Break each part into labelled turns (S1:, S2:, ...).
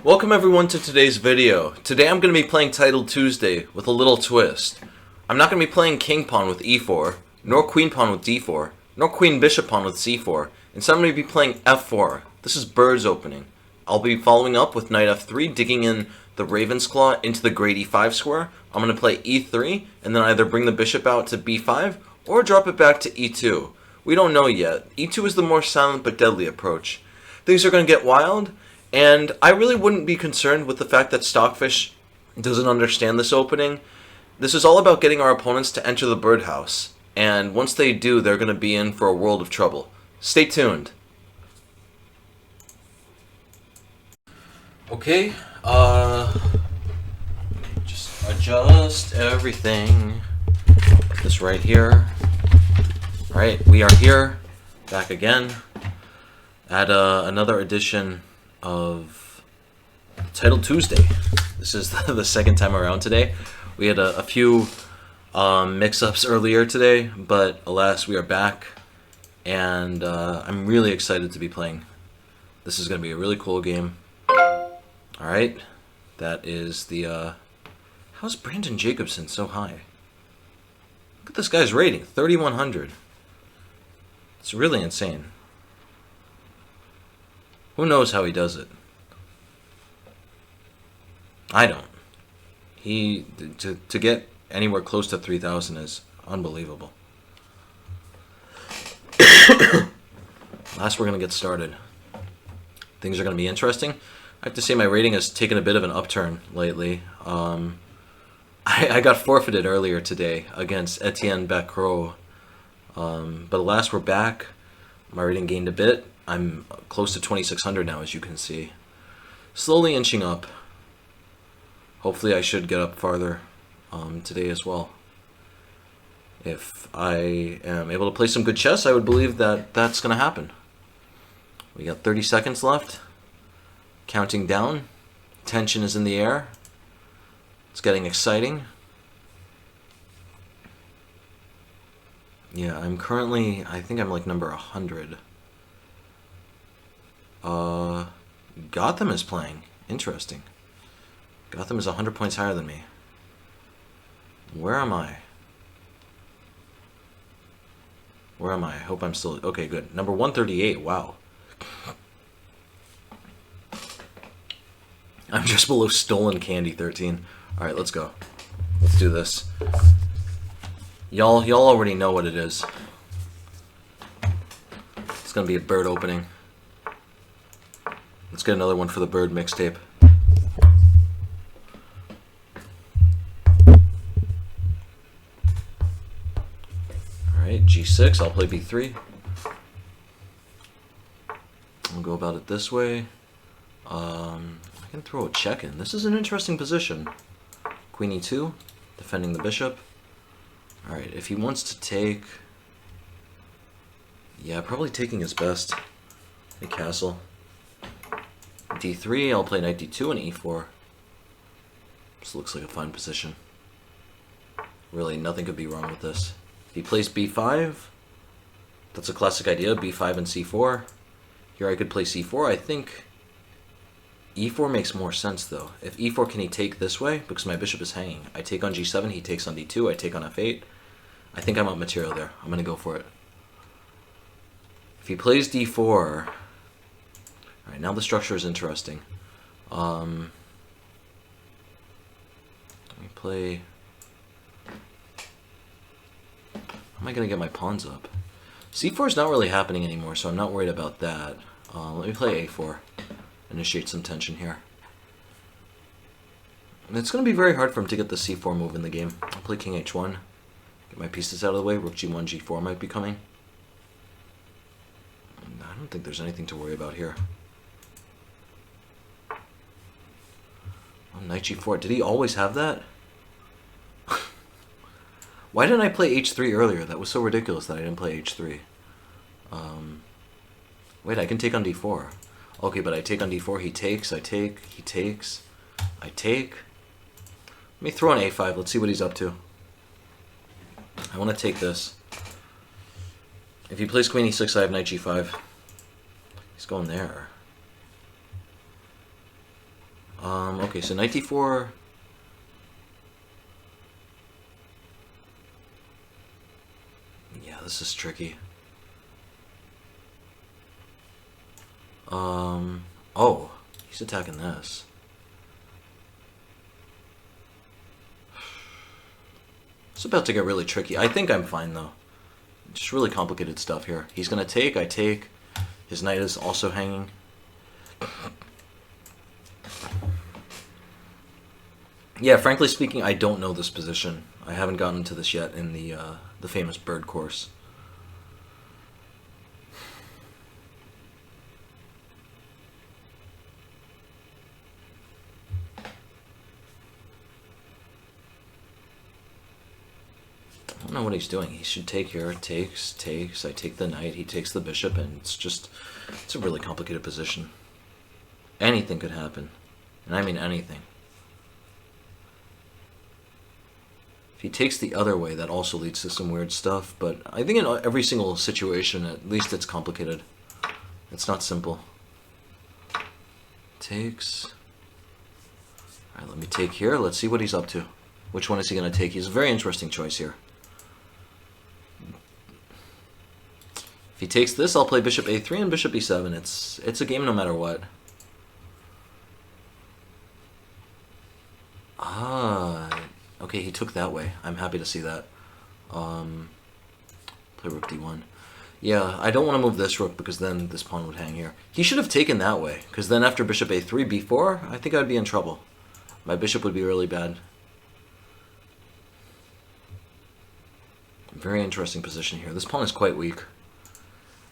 S1: Welcome everyone to today's video. Today I'm going to be playing Title Tuesday with a little twist. I'm not going to be playing King Pawn with e4, nor Queen Pawn with d4, nor Queen Bishop Pawn with c4. Instead I'm going to be playing f4. This is bird's opening. I'll be following up with Knight f3, digging in the Raven's Claw into the Great e5 square. I'm going to play e3, and then either bring the bishop out to b5, or drop it back to e2. We don't know yet. e2 is the more silent but deadly approach. Things are going to get wild. And I really wouldn't be concerned with the fact that Stockfish doesn't understand this opening. This is all about getting our opponents to enter the birdhouse. And once they do, they're going to be in for a world of trouble. Stay tuned. Okay, just adjust everything. Put this right here. Alright, we are here, back again, at another edition of Title Tuesday. This is the second time around today. We had a few mix-ups earlier today, but alas, we are back, and I'm really excited to be playing. This is going to be a really cool game. Alright, that is the... how's Brandon Jacobson so high? Look at this guy's rating, 3,100. It's really insane. Who knows how he does it? I don't. To get anywhere close to 3,000 is unbelievable. Last, we're going to get started. Things are going to be interesting. I have to say my rating has taken a bit of an upturn lately. I got forfeited earlier today against Etienne Bacro. But alas, we're back. My rating gained a bit. I'm close to 2,600 now, as you can see. Slowly inching up. Hopefully I should get up farther today as well. If I am able to play some good chess, I would believe that that's going to happen. We got 30 seconds left. Counting down. Tension is in the air. It's getting exciting. Yeah, I'm currently, I think I'm like number 100. Gotham is playing. Interesting. Gotham is 100 points higher than me. Where am I? Where am I? I hope I'm still... Okay, good. Number 138. Wow. I'm just below Stolen Candy 13. Alright, let's go. Let's do this. Y'all already know what it is. It's gonna be a bird opening. Let's get another one for the bird mixtape. Alright, G6, I'll play B3. I'll go about it this way. I can throw a check in. This is an interesting position. Queen E2, defending the bishop. Alright, if he wants to take... Yeah, probably taking his best. A castle. D3, I'll play Knight D2 and E4. This looks like a fine position. Really, nothing could be wrong with this. If he plays B5, that's a classic idea, B5 and C4. Here I could play C4. I think E4 makes more sense, though. If E4, can he take this way? Because my bishop is hanging. I take on G7, he takes on D2, I take on F8. I think I'm up material there. I'm going to go for it. If he plays D4... Alright, now the structure is interesting. Let me play... How am I going to get my pawns up? C4 is not really happening anymore, so I'm not worried about that. Let me play A4. Initiate some tension here. And it's going to be very hard for him to get the C4 move in the game. I'll play King H1. Get my pieces out of the way. Rook G1, G4 might be coming. And I don't think there's anything to worry about here. Oh, Knight G4. Did he always have that? Why didn't I play H3 earlier? That was so ridiculous that I didn't play H3. Wait, I can take on D4. Okay, but I take on D4, he takes, I take, he takes, I take. Let me throw an A5, let's see what he's up to. I want to take this. If he plays Queen E6, I have Knight G5. He's going there. Okay, so knight d4. Yeah, this is tricky. Oh, he's attacking this. It's about to get really tricky. I think I'm fine, though. Just really complicated stuff here. He's gonna take, I take. His knight is also hanging. Yeah, frankly speaking, I don't know this position. I haven't gotten to this yet in the famous bird course. I don't know what he's doing. He should take here. Takes, takes. I take the knight. He takes the bishop, and it's a really complicated position. Anything could happen, and I mean anything. If he takes the other way, that also leads to some weird stuff, but I think in every single situation, at least it's complicated. It's not simple. Takes. Alright, let me take here. Let's see what he's up to. Which one is he going to take? He's a very interesting choice here. If he takes this, I'll play bishop a3 and bishop e7. It's a game no matter what. Okay, he took that way. I'm happy to see that. Play rook d1. Yeah, I don't want to move this rook because then this pawn would hang here. He should have taken that way, because then after bishop a3, b4, I think I'd be in trouble. My bishop would be really bad. Very interesting position here. This pawn is quite weak.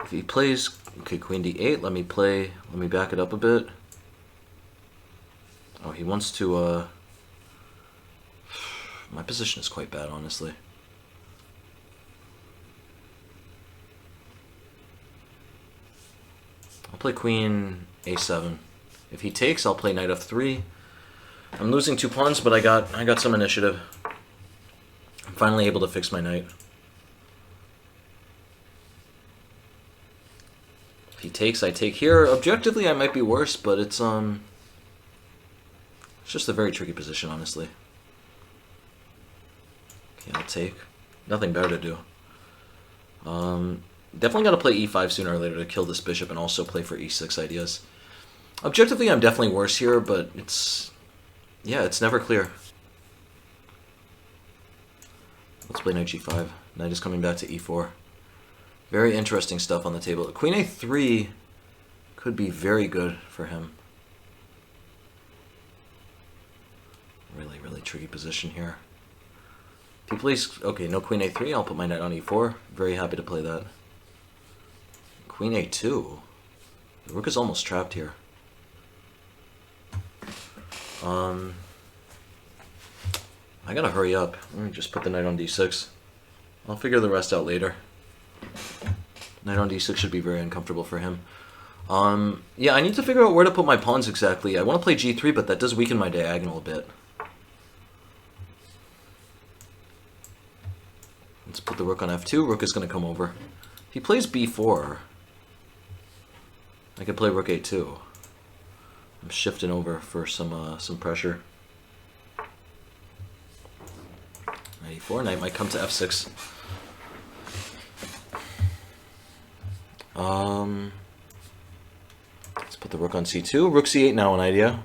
S1: If he plays, okay, queen d8, let me back it up a bit. Oh, he wants to, my position is quite bad, honestly. I'll play queen a7. If he takes, I'll play knight f3. I'm losing 2 pawns, but I got some initiative. I'm finally able to fix my knight. If he takes, I take here. Objectively, I might be worse, but it's just a very tricky position, honestly. Okay, I'll take. Nothing better to do. Definitely got to play e5 sooner or later to kill this bishop and also play for e6 ideas. Objectively, I'm definitely worse here, but it's never clear. Let's play knight g5. Knight is coming back to e4. Very interesting stuff on the table. Queen a3 could be very good for him. Really, really tricky position here. If he plays, okay, no queen a3, I'll put my knight on e4. Very happy to play that. Queen a2. The rook is almost trapped here. I gotta hurry up. Let me just put the knight on d6. I'll figure the rest out later. Knight on d6 should be very uncomfortable for him. Yeah, I need to figure out where to put my pawns exactly. I want to play g3, but that does weaken my diagonal a bit. Let's put the rook on f2. Rook is going to come over. If he plays b4, I could play rook a2. I'm shifting over for some pressure. Knight e4. Knight might come to f6. Let's put the rook on c2. Rook c8 now an idea.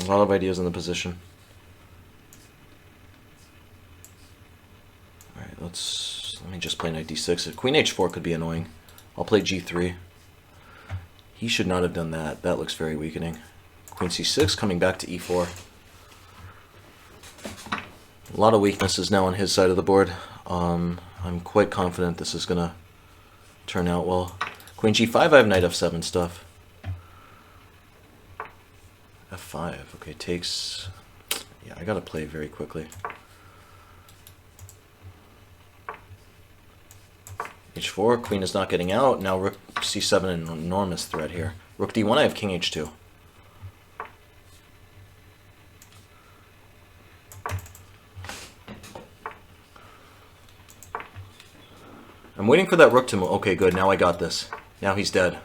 S1: A lot of ideas in the position. Alright, let me just play knight d6. Queen h4 could be annoying. I'll play g3. He should not have done that. That looks very weakening. Queen c6 coming back to e4. A lot of weaknesses now on his side of the board. I'm quite confident this is going to turn out well. Queen g5, I have knight f7 stuff. f5, okay, takes... Yeah, I gotta play very quickly. h4, queen is not getting out. Now rook c7, an enormous threat here. Rook d1, I have king h2. I'm waiting for that rook to move. Okay, good. Now I got this. Now he's dead.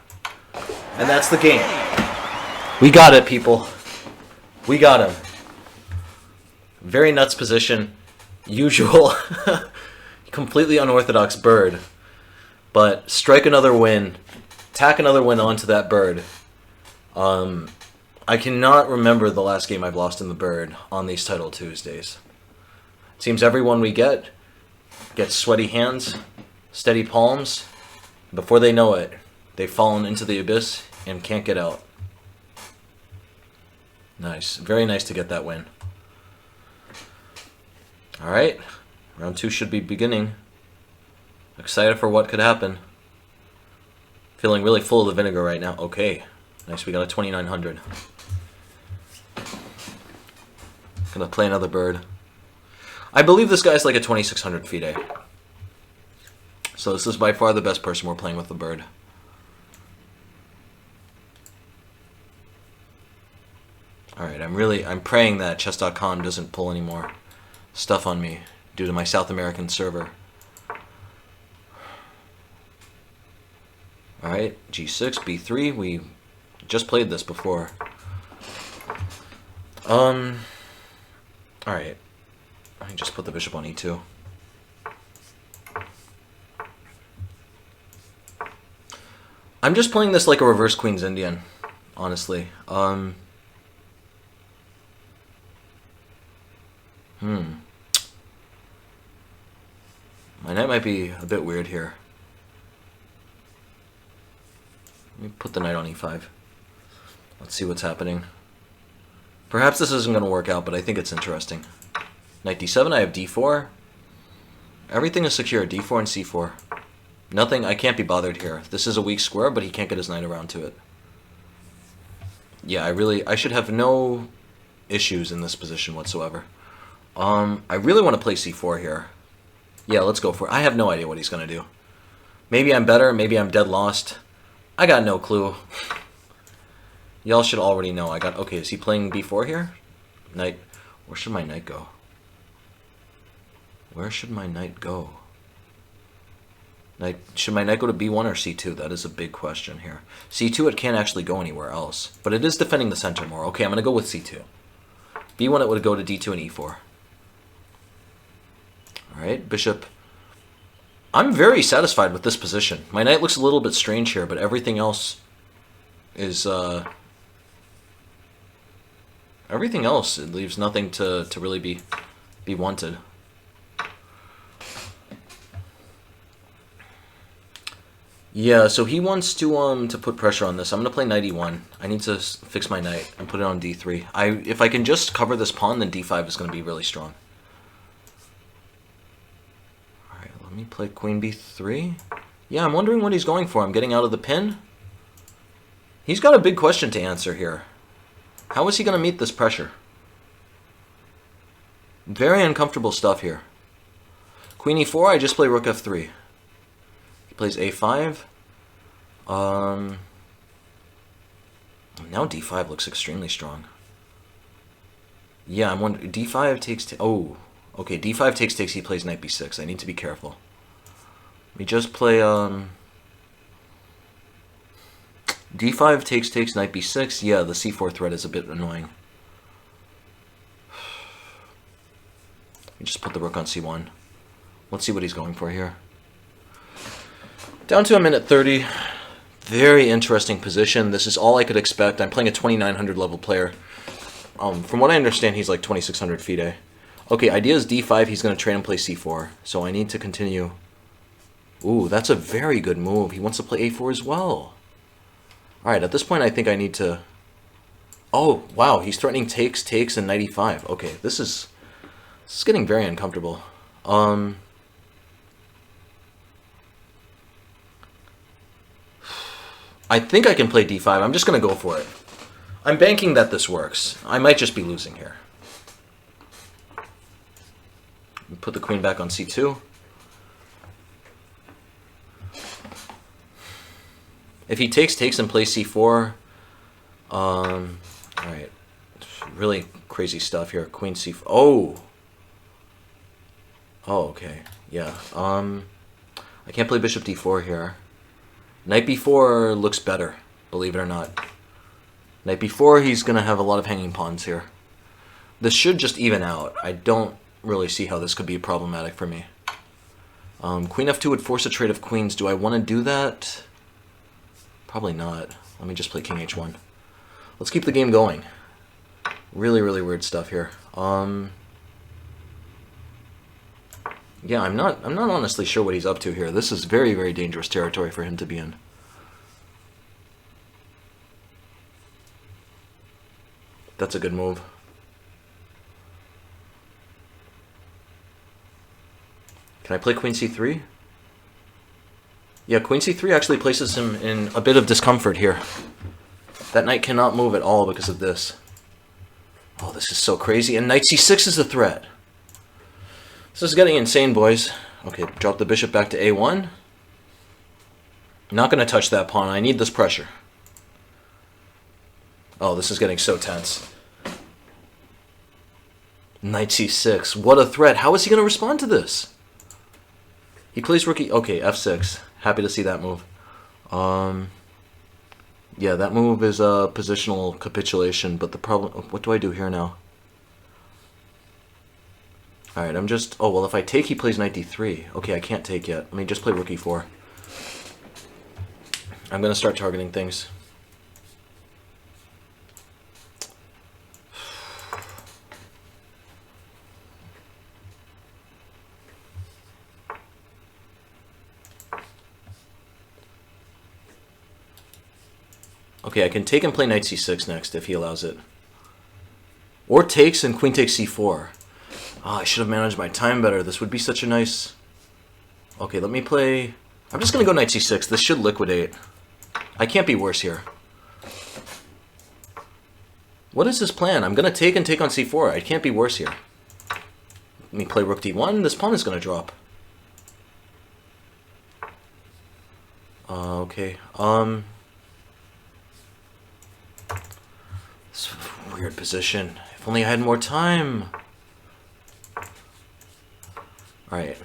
S1: And that's the game. We got it, people. We got him. Very nuts position. Usual. Completely unorthodox bird. But strike another win. Tack another win onto that bird. I cannot remember the last game I've lost in the bird on these Title Tuesdays. Seems every one we get gets sweaty hands, steady palms. Before they know it, they've fallen into the abyss and can't get out. Nice. Very nice to get that win. Alright. Round 2 should be beginning. Excited for what could happen. Feeling really full of the vinegar right now. Okay. Nice, we got a 2900. Gonna play another bird. I believe this guy's like a 2600 FIDE. So this is by far the best person we're playing with the bird. Alright, I'm praying that chess.com doesn't pull any more stuff on me due to my South American server. Alright, G6, B3, we just played this before. Alright. I can just put the bishop on E2. I'm just playing this like a reverse Queen's Indian, honestly. My knight might be a bit weird here. Let me put the knight on E5. Let's see what's happening. Perhaps this isn't going to work out, but I think it's interesting. Knight D7, I have D4. Everything is secure, D4 and C4. Nothing, I can't be bothered here. This is a weak square, but he can't get his knight around to it. Yeah, I should have no issues in this position whatsoever. I really want to play C4 here. Yeah, let's go for it. I have no idea what he's going to do. Maybe I'm better, maybe I'm dead lost. I got no clue. Y'all should already know. Okay, is he playing B4 here? Knight. Where should my knight go? Where should my knight go? Should my knight go to B1 or C2? That is a big question here. C2, it can't actually go anywhere else. But it is defending the center more. Okay, I'm going to go with C2. B1, it would go to D2 and E4. Alright, bishop. I'm very satisfied with this position. My knight looks a little bit strange here, but everything else is... everything else, it leaves nothing to really be wanted. Yeah, so he wants to put pressure on this. I'm going to play knight E1. I need to fix my knight and put it on D3. If I can just cover this pawn, then D5 is going to be really strong. Alright, let me play queen B3. Yeah, I'm wondering what he's going for. I'm getting out of the pin. He's got a big question to answer here. How is he going to meet this pressure? Very uncomfortable stuff here. Queen E4, I just play rook F3. Plays A5. Now D5 looks extremely strong. Yeah, I'm wondering. D5 takes. Oh, okay. D5 takes. He plays knight B6. I need to be careful. We just play. D5 takes. Knight B6. Yeah, the C4 threat is a bit annoying. We just put the rook on C1. Let's see what he's going for here. Down to a minute 30. Very interesting position. This is all I could expect. I'm playing a 2900 level player. From what I understand, he's like 2600 FIDE. Okay, idea is D5. He's going to train and play C4. So I need to continue. Ooh, that's a very good move. He wants to play A4 as well. Alright, at this point I think I need to... Oh, wow. He's threatening takes, and knight E5. Okay, this is getting very uncomfortable. I think I can play D5. I'm just going to go for it. I'm banking that this works. I might just be losing here. Put the queen back on C2. If he takes and plays C4, alright. Really crazy stuff here. Queen C4. Oh! Oh, okay. Yeah. I can't play bishop D4 here. Knight B4 looks better, believe it or not. Knight b4, he's going to have a lot of hanging pawns here. This should just even out. I don't really see how this could be problematic for me. Queen f2 would force a trade of queens. Do I want to do that? Probably not. Let me just play king h1. Let's keep the game going. Really, really weird stuff here. Yeah, I'm not honestly sure what he's up to here. This is very, very dangerous territory for him to be in. That's a good move. Can I play queen c3? Yeah, queen c3 actually places him in a bit of discomfort here. That knight cannot move at all because of this. Oh, this is so crazy. And knight c6 is a threat. This is getting insane, boys. Okay, drop the bishop back to a1. Not going to touch that pawn. I need this pressure. Oh, this is getting so tense. Knight c6. What a threat. How is he going to respond to this? He plays rookie. Okay, f6. Happy to see that move. Yeah, that move is a positional capitulation, but the problem... What do I do here now? Alright, I'm just... Oh, well, if I take, he plays knight d3. Okay, I can't take yet. Let me just play rook e4. I'm going to start targeting things. Okay, I can take and play knight c6 next if he allows it. Or takes and queen takes c4. Oh, I should have managed my time better. This would be such a nice... Okay, let me play... I'm just going to go knight c6. This should liquidate. I can't be worse here. What is his plan? I'm going to take and take on c4. I can't be worse here. Let me play rook d1. This pawn is going to drop. Okay. This weird position. If only I had more time. Alright.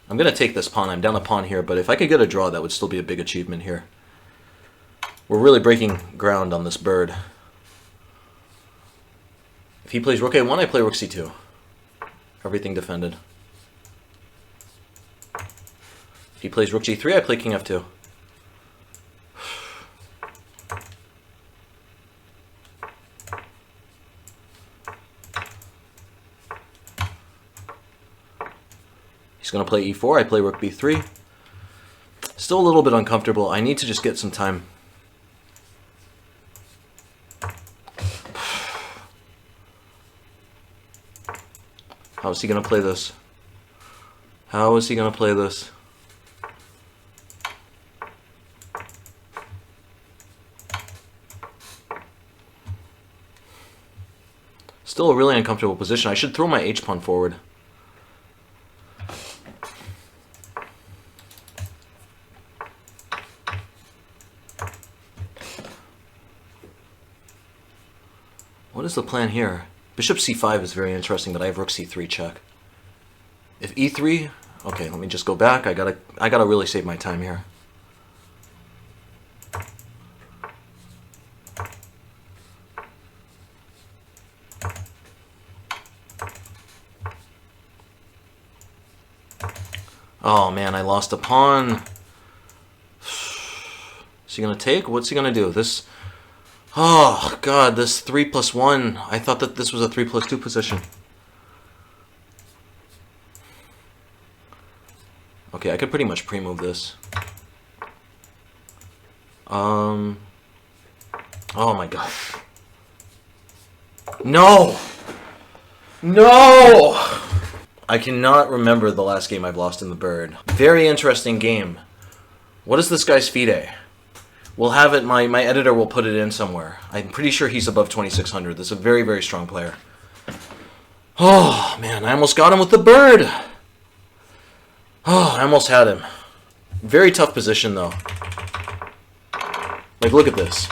S1: I'm going to take this pawn. I'm down a pawn here, but if I could get a draw, that would still be a big achievement here. We're really breaking ground on this bird. If he plays rook a1, I play rook c2. Everything defended. If he plays rook g3, I play king f2. He's going to play e4, I play rook b3. Still a little bit uncomfortable. I need to just get some time. How is he going to play this? How is he going to play this? Still a really uncomfortable position. I should throw my h-pawn forward. What is the plan here? Bishop c5 is very interesting, but I have rook c3 check. If e3, okay, let me just go back. I gotta really save my time here. Oh man, I lost a pawn. Is he gonna take? What's he gonna do? This. Oh, God, this 3+1. I thought that this was a 3+2 position. Okay, I could pretty much pre-move this. Oh, my God. No! No! I cannot remember the last game I've lost in the bird. Very interesting game. What is this guy's FIDE? We'll have it, my editor will put it in somewhere. I'm pretty sure he's above 2600. This is a very, very strong player. Oh, man, I almost got him with the bird. Oh, I almost had him. Very tough position, though. Like, look at this.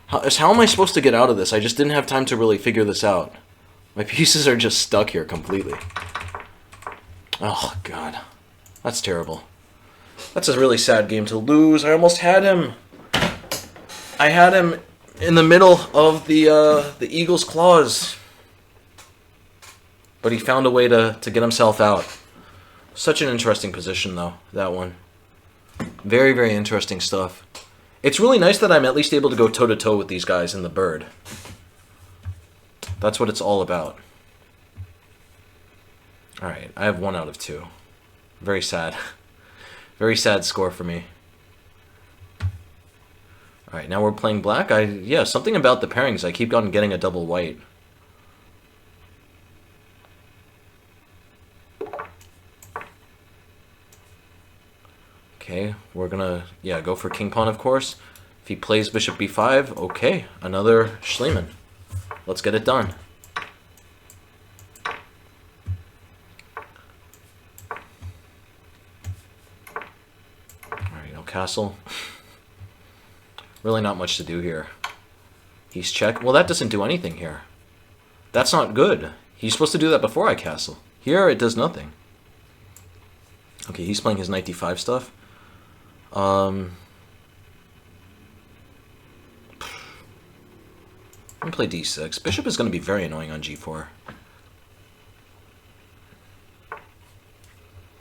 S1: How am I supposed to get out of this? I just didn't have time to really figure this out. My pieces are just stuck here completely. Oh, God. That's terrible. That's a really sad game to lose. I almost had him. I had him in the middle of the eagle's claws. But he found a way to get himself out. Such an interesting position, though, that one. Very, very interesting stuff. It's really nice that I'm at least able to go toe-to-toe with these guys in the bird. That's what it's all about. Alright, I have 1 out of 2. Very sad. Very sad score for me. Alright, now we're playing black. Yeah, something about the pairings. I keep on getting a double white. Okay, we're gonna, yeah, go for king pawn, of course. If he plays bishop b5, okay, another Schliemann. Let's get it done. Alright, no castle. Really not much to do here. He's check. Well, that doesn't do anything here. That's not good. He's supposed to do that before I castle. Here, it does nothing. Okay, he's playing his knight d5 stuff. I'm gonna play d6. Bishop is gonna be very annoying on g4.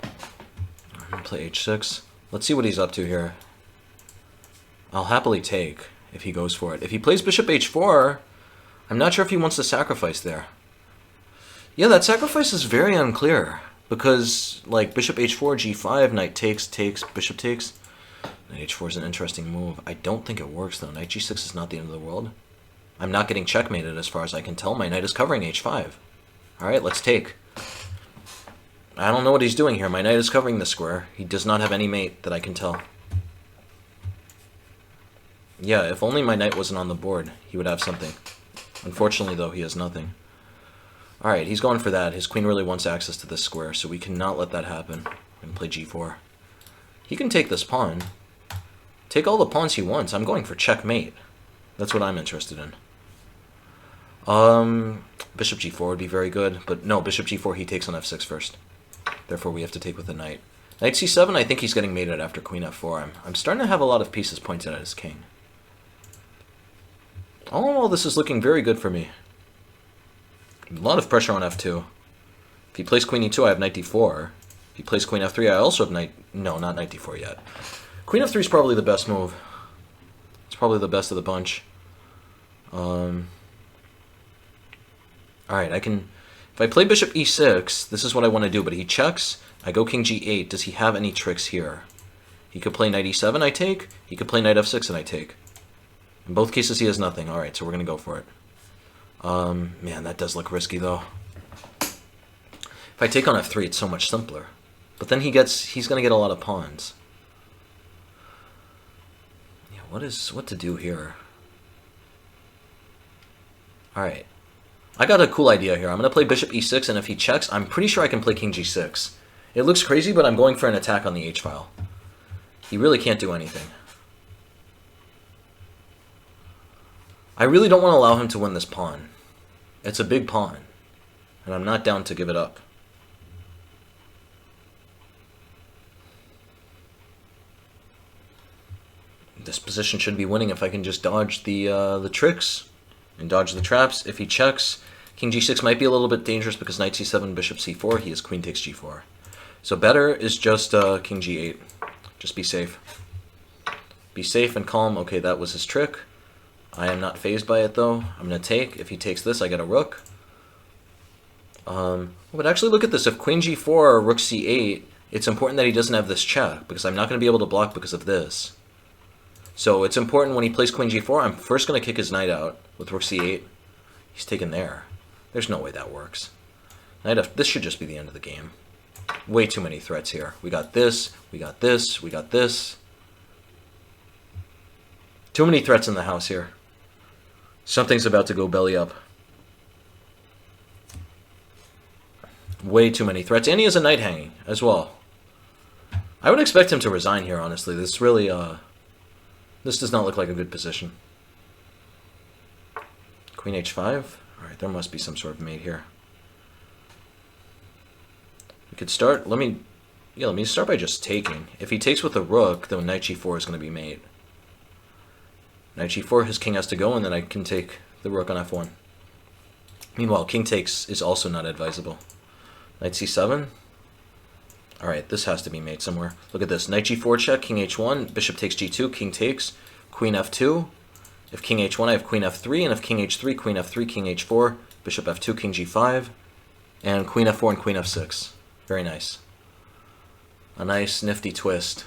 S1: I'm gonna play h6. Let's see what he's up to here. I'll happily take if he goes for it. If he plays bishop h4, I'm not sure if he wants to sacrifice there. Yeah, that sacrifice is very unclear. Because, like, bishop h4, g5, knight takes, bishop takes. Knight h4 is an interesting move. I don't think it works, though. Knight g6 is not the end of the world. I'm not getting checkmated as far as I can tell. My knight is covering h5. Alright, let's take. I don't know what he's doing here. My knight is covering the square. He does not have any mate that I can tell. Yeah, if only my knight wasn't on the board, he would have something. Unfortunately, though, he has nothing. Alright, he's going for that. His queen really wants access to this square, so we cannot let that happen. We're going to play g4. He can take this pawn. Take all the pawns he wants. I'm going for checkmate. That's what I'm interested in. Bishop g4 would be very good, but no, bishop g4, he takes on f6 first. Therefore, we have to take with the knight. Knight c7, I think he's getting mated after queen f4. I'm starting to have a lot of pieces pointed at his king. All in all, this is looking very good for me. A lot of pressure on f2. If he plays queen e2, I have knight d4. If he plays queen f3, I also have knight... No, not knight d4 yet. Queen f3 is probably the best move. It's probably the best of the bunch. Alright, I can... If I play bishop e6, this is what I want to do, but he checks. I go king g8. Does he have any tricks here? He could play knight e7, I take. He could play knight f6, and I take. In both cases, he has nothing. Alright, so we're going to go for it. Man, that does look risky, though. If I take on f3, it's so much simpler. But then he's going to get a lot of pawns. Yeah, what to do here? Alright. I got a cool idea here. I'm going to play bishop e6, and if he checks, I'm pretty sure I can play king g6. It looks crazy, but I'm going for an attack on the h-file. He really can't do anything. I really don't want to allow him to win this pawn. It's a big pawn, and I'm not down to give it up. This position should be winning if I can just dodge the tricks and dodge the traps. If he checks, king g6 might be a little bit dangerous because knight c7, bishop c4, he has queen takes g4. So better is just king g8. Just be safe. Be safe and calm. Okay, that was his trick. I am not fazed by it, though. I'm going to take. If he takes this, I get a rook. But actually, look at this. If queen g4 or rook c8, it's important that he doesn't have this check, because I'm not going to be able to block because of this. So it's important when he plays queen g4, I'm first going to kick his knight out with rook c8. He's taken there. There's no way that works. This should just be the end of the game. Way too many threats here. We got this, we got this, we got this. Too many threats in the house here. Something's about to go belly up. Way too many threats. And he has a knight hanging as well. I would expect him to resign here, honestly. This really, this does not look like a good position. Queen h5. Alright, there must be some sort of mate here. We could start, let me start by just taking. If he takes with a rook, then knight g4 is going to be mate. Knight g4, his king has to go, and then I can take the rook on f1. Meanwhile, king takes is also not advisable. Knight c7. Alright, this has to be made somewhere. Look at this. Knight g4 check, king h1, bishop takes g2, king takes, queen f2. If king h1, I have queen f3, and if king h3, queen f3, king h4, bishop f2, king g5, and queen f4 and queen f6. Very nice. A nice nifty twist.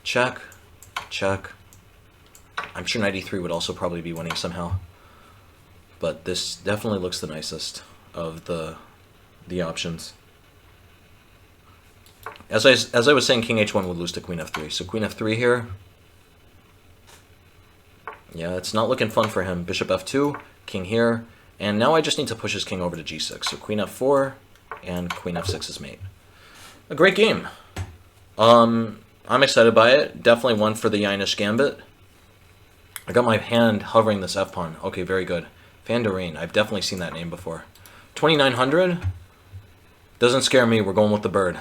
S1: Check, check. I'm sure knight e3 would also probably be winning somehow. But this definitely looks the nicest of the options. As I was saying, king h1 would lose to queen f3. So queen f3 here. Yeah, it's not looking fun for him. Bishop f2, king here. And now I just need to push his king over to g6. So queen f4 and queen f6 is mate. A great game. I'm excited by it. Definitely one for the Yinish Gambit. I got my hand hovering this f-pawn. Okay, very good. Van der Rijn. I've definitely seen that name before. 2900. Doesn't scare me. We're going with the bird.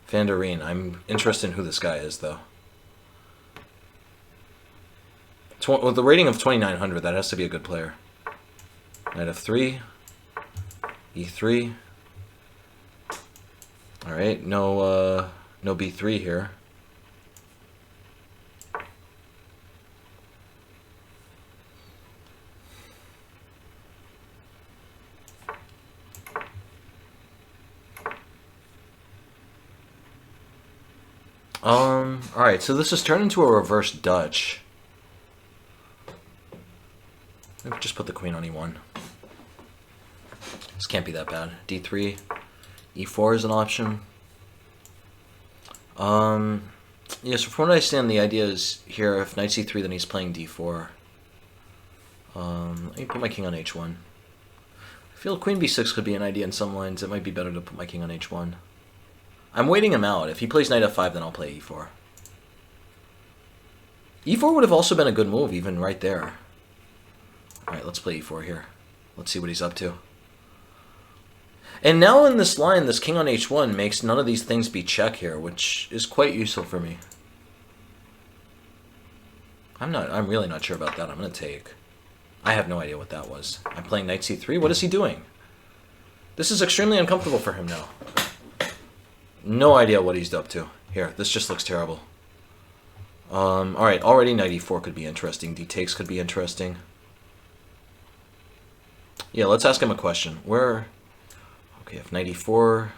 S1: Van der Rijn. I'm interested in who this guy is, though. With the rating of 2900, that has to be a good player. Knight f3. e3. Alright, no b3 here. Alright, so this has turned into a reverse Dutch. Maybe just put the queen on e1. This can't be that bad. d3, e4 is an option. Yeah, so from what I understand, the idea is here, if knight c3, then he's playing d4. Let me put my king on h1. I feel queen b6 could be an idea in some lines. It might be better to put my king on h1. I'm waiting him out. If he plays knight f5, then I'll play e4. e4 would have also been a good move, even right there. Alright, let's play e4 here. Let's see what he's up to. And now in this line, this king on h1 makes none of these things be check here, which is quite useful for me. I'm really not sure about that. I'm going to take. I have no idea what that was. I'm playing knight c3. What is he doing? This is extremely uncomfortable for him now. No idea what he's up to. Here, this just looks terrible. Alright, already knight e4 could be interesting. D takes could be interesting. Yeah, let's ask him a question. Where... Okay, if knight e4...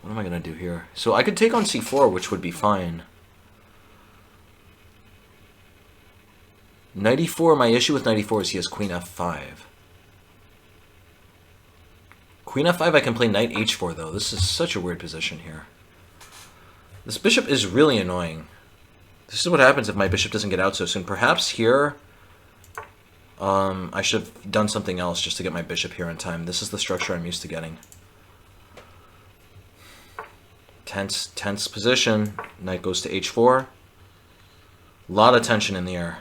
S1: What am I going to do here? So I could take on c4, which would be fine. Knight e4, my issue with knight e4 is he has queen f5. Queen f5, I can play knight h4, though. This is such a weird position here. This bishop is really annoying. This is what happens if my bishop doesn't get out so soon. Perhaps here, I should have done something else just to get my bishop here in time. This is the structure I'm used to getting. Tense position. Knight goes to h4. A lot of tension in the air.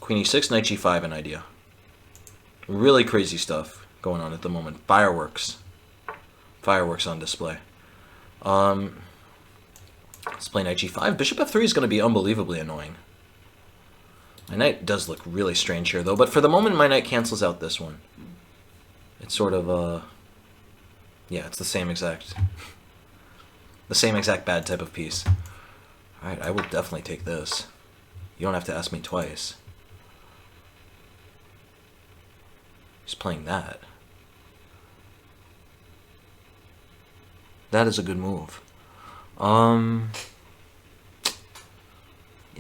S1: Queen e6, knight g5, an idea. Really crazy stuff going on at the moment. Fireworks. Fireworks on display. Let's play knight g5. Bishop f3 is going to be unbelievably annoying. My knight does look really strange here, though. But for the moment, my knight cancels out this one. It's sort of, yeah, it's the same exact bad type of piece. Alright, I will definitely take this. You don't have to ask me twice. He's playing that. That is a good move. Yeah,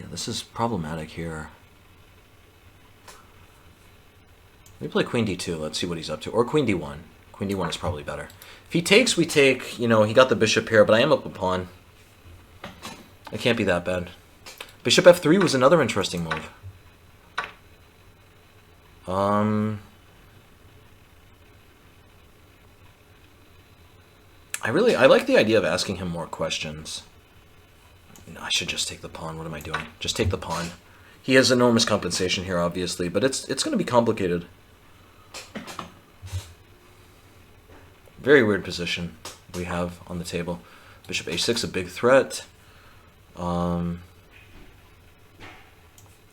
S1: this is problematic here. Let me play queen d2. Let's see what he's up to. Or queen d1. Queen d1 is probably better. If he takes, we take. You know, he got the bishop here, but I am up a pawn. It can't be that bad. Bishop f3 was another interesting move. I like the idea of asking him more questions. No, I should just take the pawn. What am I doing? Just take the pawn. He has enormous compensation here, obviously, but it's going to be complicated. Very weird position we have on the table. Bishop a6, a big threat. Alright,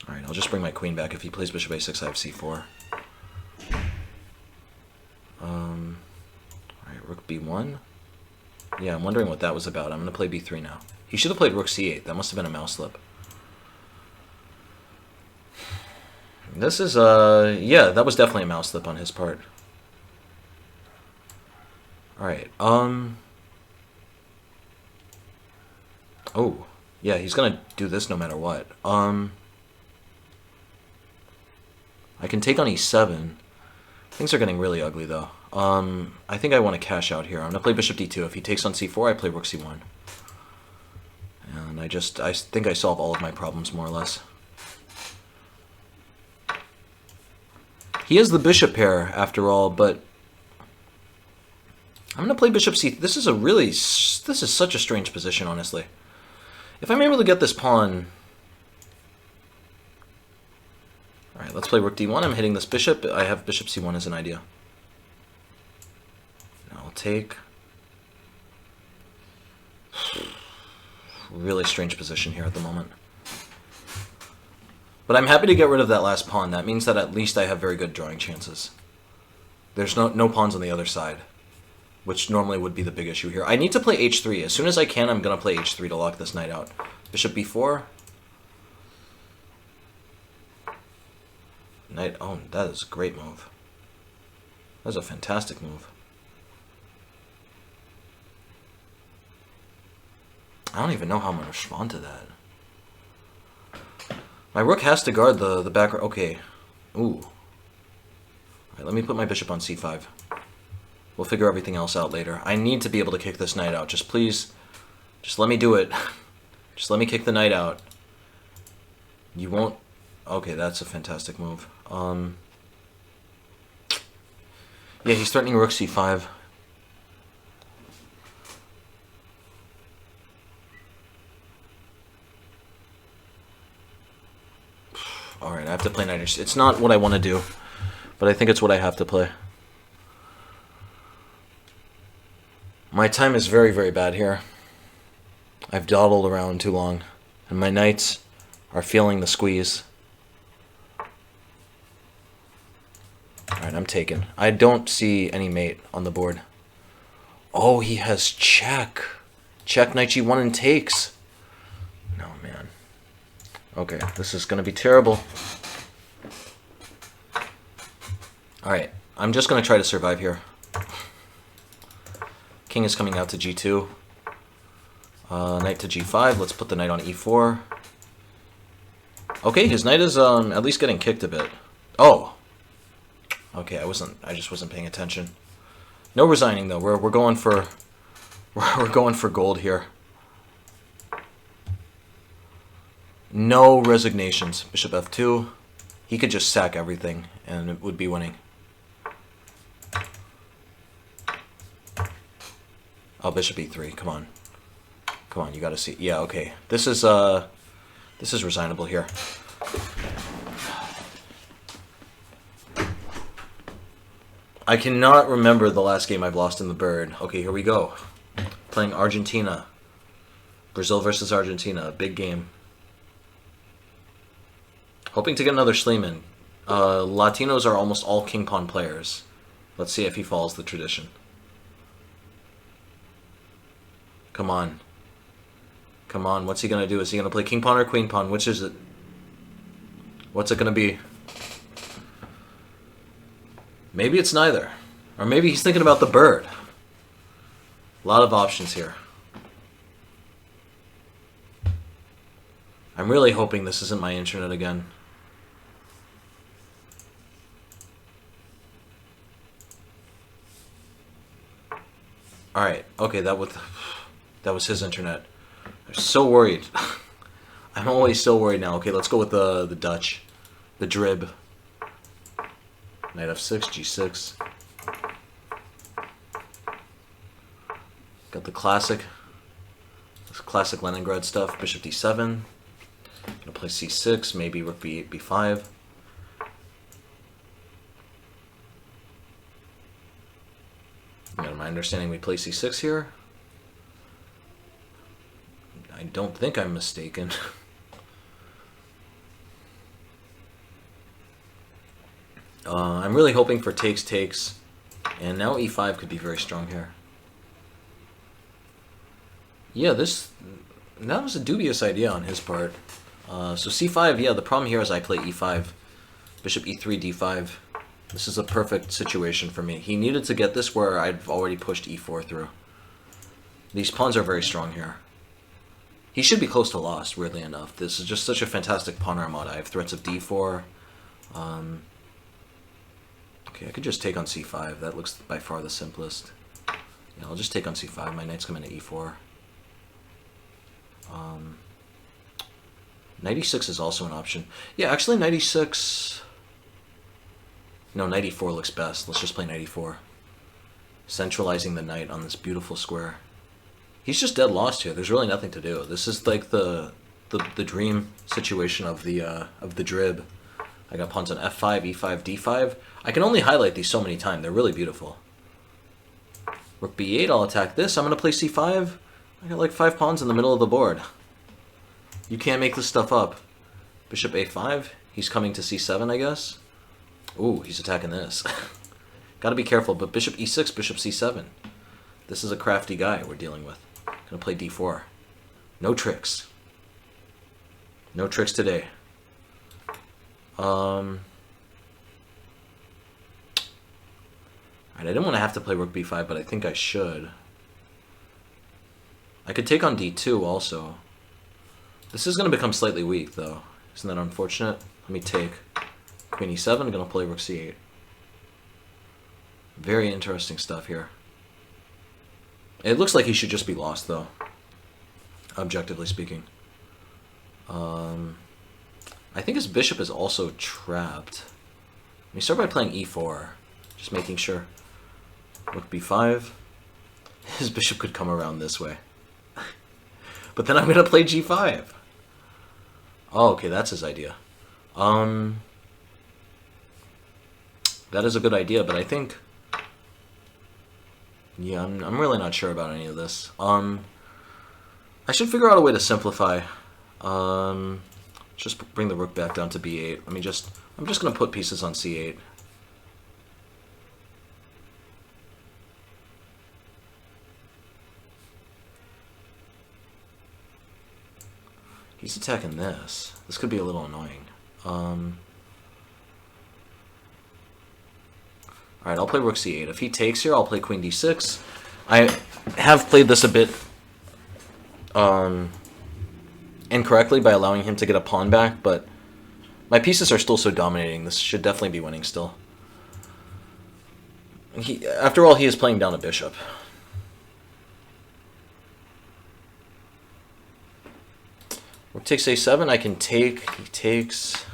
S1: I'll just bring my queen back. If he plays bishop a6, I have c4. Alright, rook b1. Yeah, I'm wondering what that was about. I'm going to play b3 now. He should have played rook c8. That must have been a mouse slip. This is, yeah, that was definitely a mouse slip on his part. Alright, oh. Yeah, he's gonna do this no matter what. I can take on e7. Things are getting really ugly, though. I think I want to cash out here. I'm gonna play bishop d2. If he takes on c4, I play rook c1. And I think I solve all of my problems, more or less. He has the bishop pair, after all, but I'm going to play bishop c. This is such a strange position, honestly. If I'm able to get this pawn... Alright, let's play rook d1. I'm hitting this bishop. I have bishop c1 as an idea. Now I'll take... Really strange position here at the moment. But I'm happy to get rid of that last pawn. That means that at least I have very good drawing chances. There's no pawns on the other side, which normally would be the big issue here. I need to play h3. As soon as I can, I'm going to play h3 to lock this knight out. Bishop b4. Knight, oh, that is a great move. That is a fantastic move. I don't even know how I'm going to respond to that. My rook has to guard the back. Okay. Ooh. Alright, let me put my bishop on c5. We'll figure everything else out later. I need to be able to kick this knight out. Just please, just let me do it. Just let me kick the knight out. You won't... Okay, that's a fantastic move. Yeah, he's threatening rook c5. Alright, I have to play knight h6. It's not what I want to do, but I think it's what I have to play. My time is very, very bad here. I've dawdled around too long, and my knights are feeling the squeeze. Alright, I'm taken. I don't see any mate on the board. Oh, he has check. Check, knight g1 and takes. No, man. Okay, this is going to be terrible. Alright, I'm just going to try to survive here. King is coming out to g2. Knight to g5. Let's put the knight on e4. Okay, his knight is at least getting kicked a bit. Oh! Okay, I just wasn't paying attention. No resigning though. We're going for gold here. No resignations. Bishop f2. He could just sack everything and it would be winning. Oh, bishop e3. Come on. Come on, you gotta see. Yeah, okay. This is resignable here. I cannot remember the last game I've lost in the bird. Okay, here we go. Playing Argentina. Brazil versus Argentina. Big game. Hoping to get another Schliemann. Latinos are almost all king pawn players. Let's see if he follows the tradition. Come on. Come on, what's he going to do? Is he going to play king pawn or queen pawn? Which is it? What's it going to be? Maybe it's neither. Or maybe he's thinking about the bird. A lot of options here. I'm really hoping this isn't my internet again. Alright, okay, that was his internet. I'm so worried. I'm always so worried now. Okay, let's go with the Dutch. The drib. Knight f6, g6. Got the classic Leningrad stuff. Bishop d7. Gonna play c6, maybe rook b8, b5. Yeah, my understanding we play c6 here. I don't think I'm mistaken. I'm really hoping for takes, and now e5 could be very strong here. Yeah, that was a dubious idea on his part. So c5, yeah, the problem here is I play e5, bishop e3, d5. This is a perfect situation for me. He needed to get this where I've already pushed e4 through. These pawns are very strong here. He should be close to lost, weirdly enough. This is just such a fantastic pawn armada. I have threats of d4. Okay, I could just take on c5. That looks by far the simplest. Yeah, I'll just take on c5. My knight's coming to e4. Knight e6 is also an option. Yeah, actually knight e6... No, knight e4 looks best. Let's just play knight e4. Centralizing the knight on this beautiful square. He's just dead lost here. There's really nothing to do. This is like the dream situation of the drib. I got pawns on f5, e5, d5. I can only highlight these so many times. They're really beautiful. Rook b8, I'll attack this. I'm going to play c5. I got like 5 pawns in the middle of the board. You can't make this stuff up. Bishop a5. He's coming to c7, I guess. Ooh, he's attacking this. Gotta be careful, but bishop e6, bishop c7. This is a crafty guy we're dealing with. Gonna play d4. No tricks. No tricks today. Alright, I didn't want to have to play rook b5, but I think I should. I could take on d2 also. This is going to become slightly weak, though. Isn't that unfortunate? Let me take queen e7. I'm going to play rook c8. Very interesting stuff here. It looks like he should just be lost, though. Objectively speaking. I think his bishop is also trapped. Let me start by playing e4. Just making sure. Rook b5. His bishop could come around this way. But then I'm going to play g5. Oh, okay, that's his idea. That is a good idea, but I think... Yeah, I'm really not sure about any of this. I should figure out a way to simplify. Just bring the rook back down to b8. I'm just going to put pieces on c8. He's attacking this. This could be a little annoying. Alright, I'll play rook c8. If he takes here, I'll play queen d6. I have played this a bit incorrectly by allowing him to get a pawn back, but my pieces are still so dominating. This should definitely be winning still. After all, he is playing down a bishop. Rook takes a7, I can take, he takes.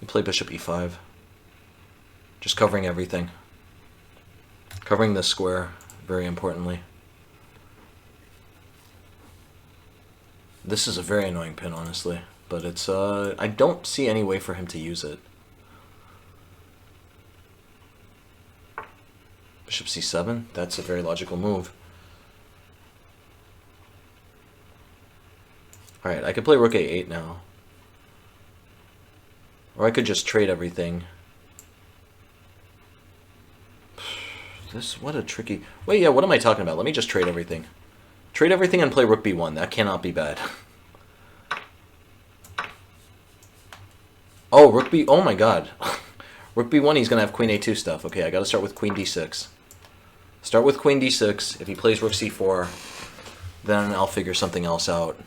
S1: You play bishop e5. Just covering everything. Covering this square, very importantly. This is a very annoying pin, honestly. But it's, I don't see any way for him to use it. Bishop c7, that's a very logical move. Alright, I could play rook a8 now. Or I could just trade everything. What a tricky... Wait, yeah, what am I talking about? Let me just trade everything. Trade everything and play rook b1. That cannot be bad. Oh, rook b... Oh my god. Rook b1, he's going to have queen a2 stuff. Okay, I got to start with queen d6. Start with queen d6. If he plays rook c4, then I'll figure something else out.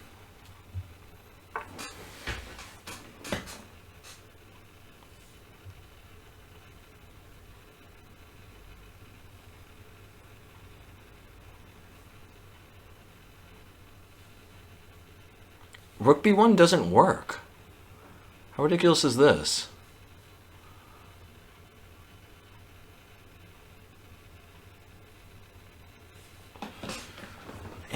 S1: Rook b1 doesn't work. How ridiculous is this?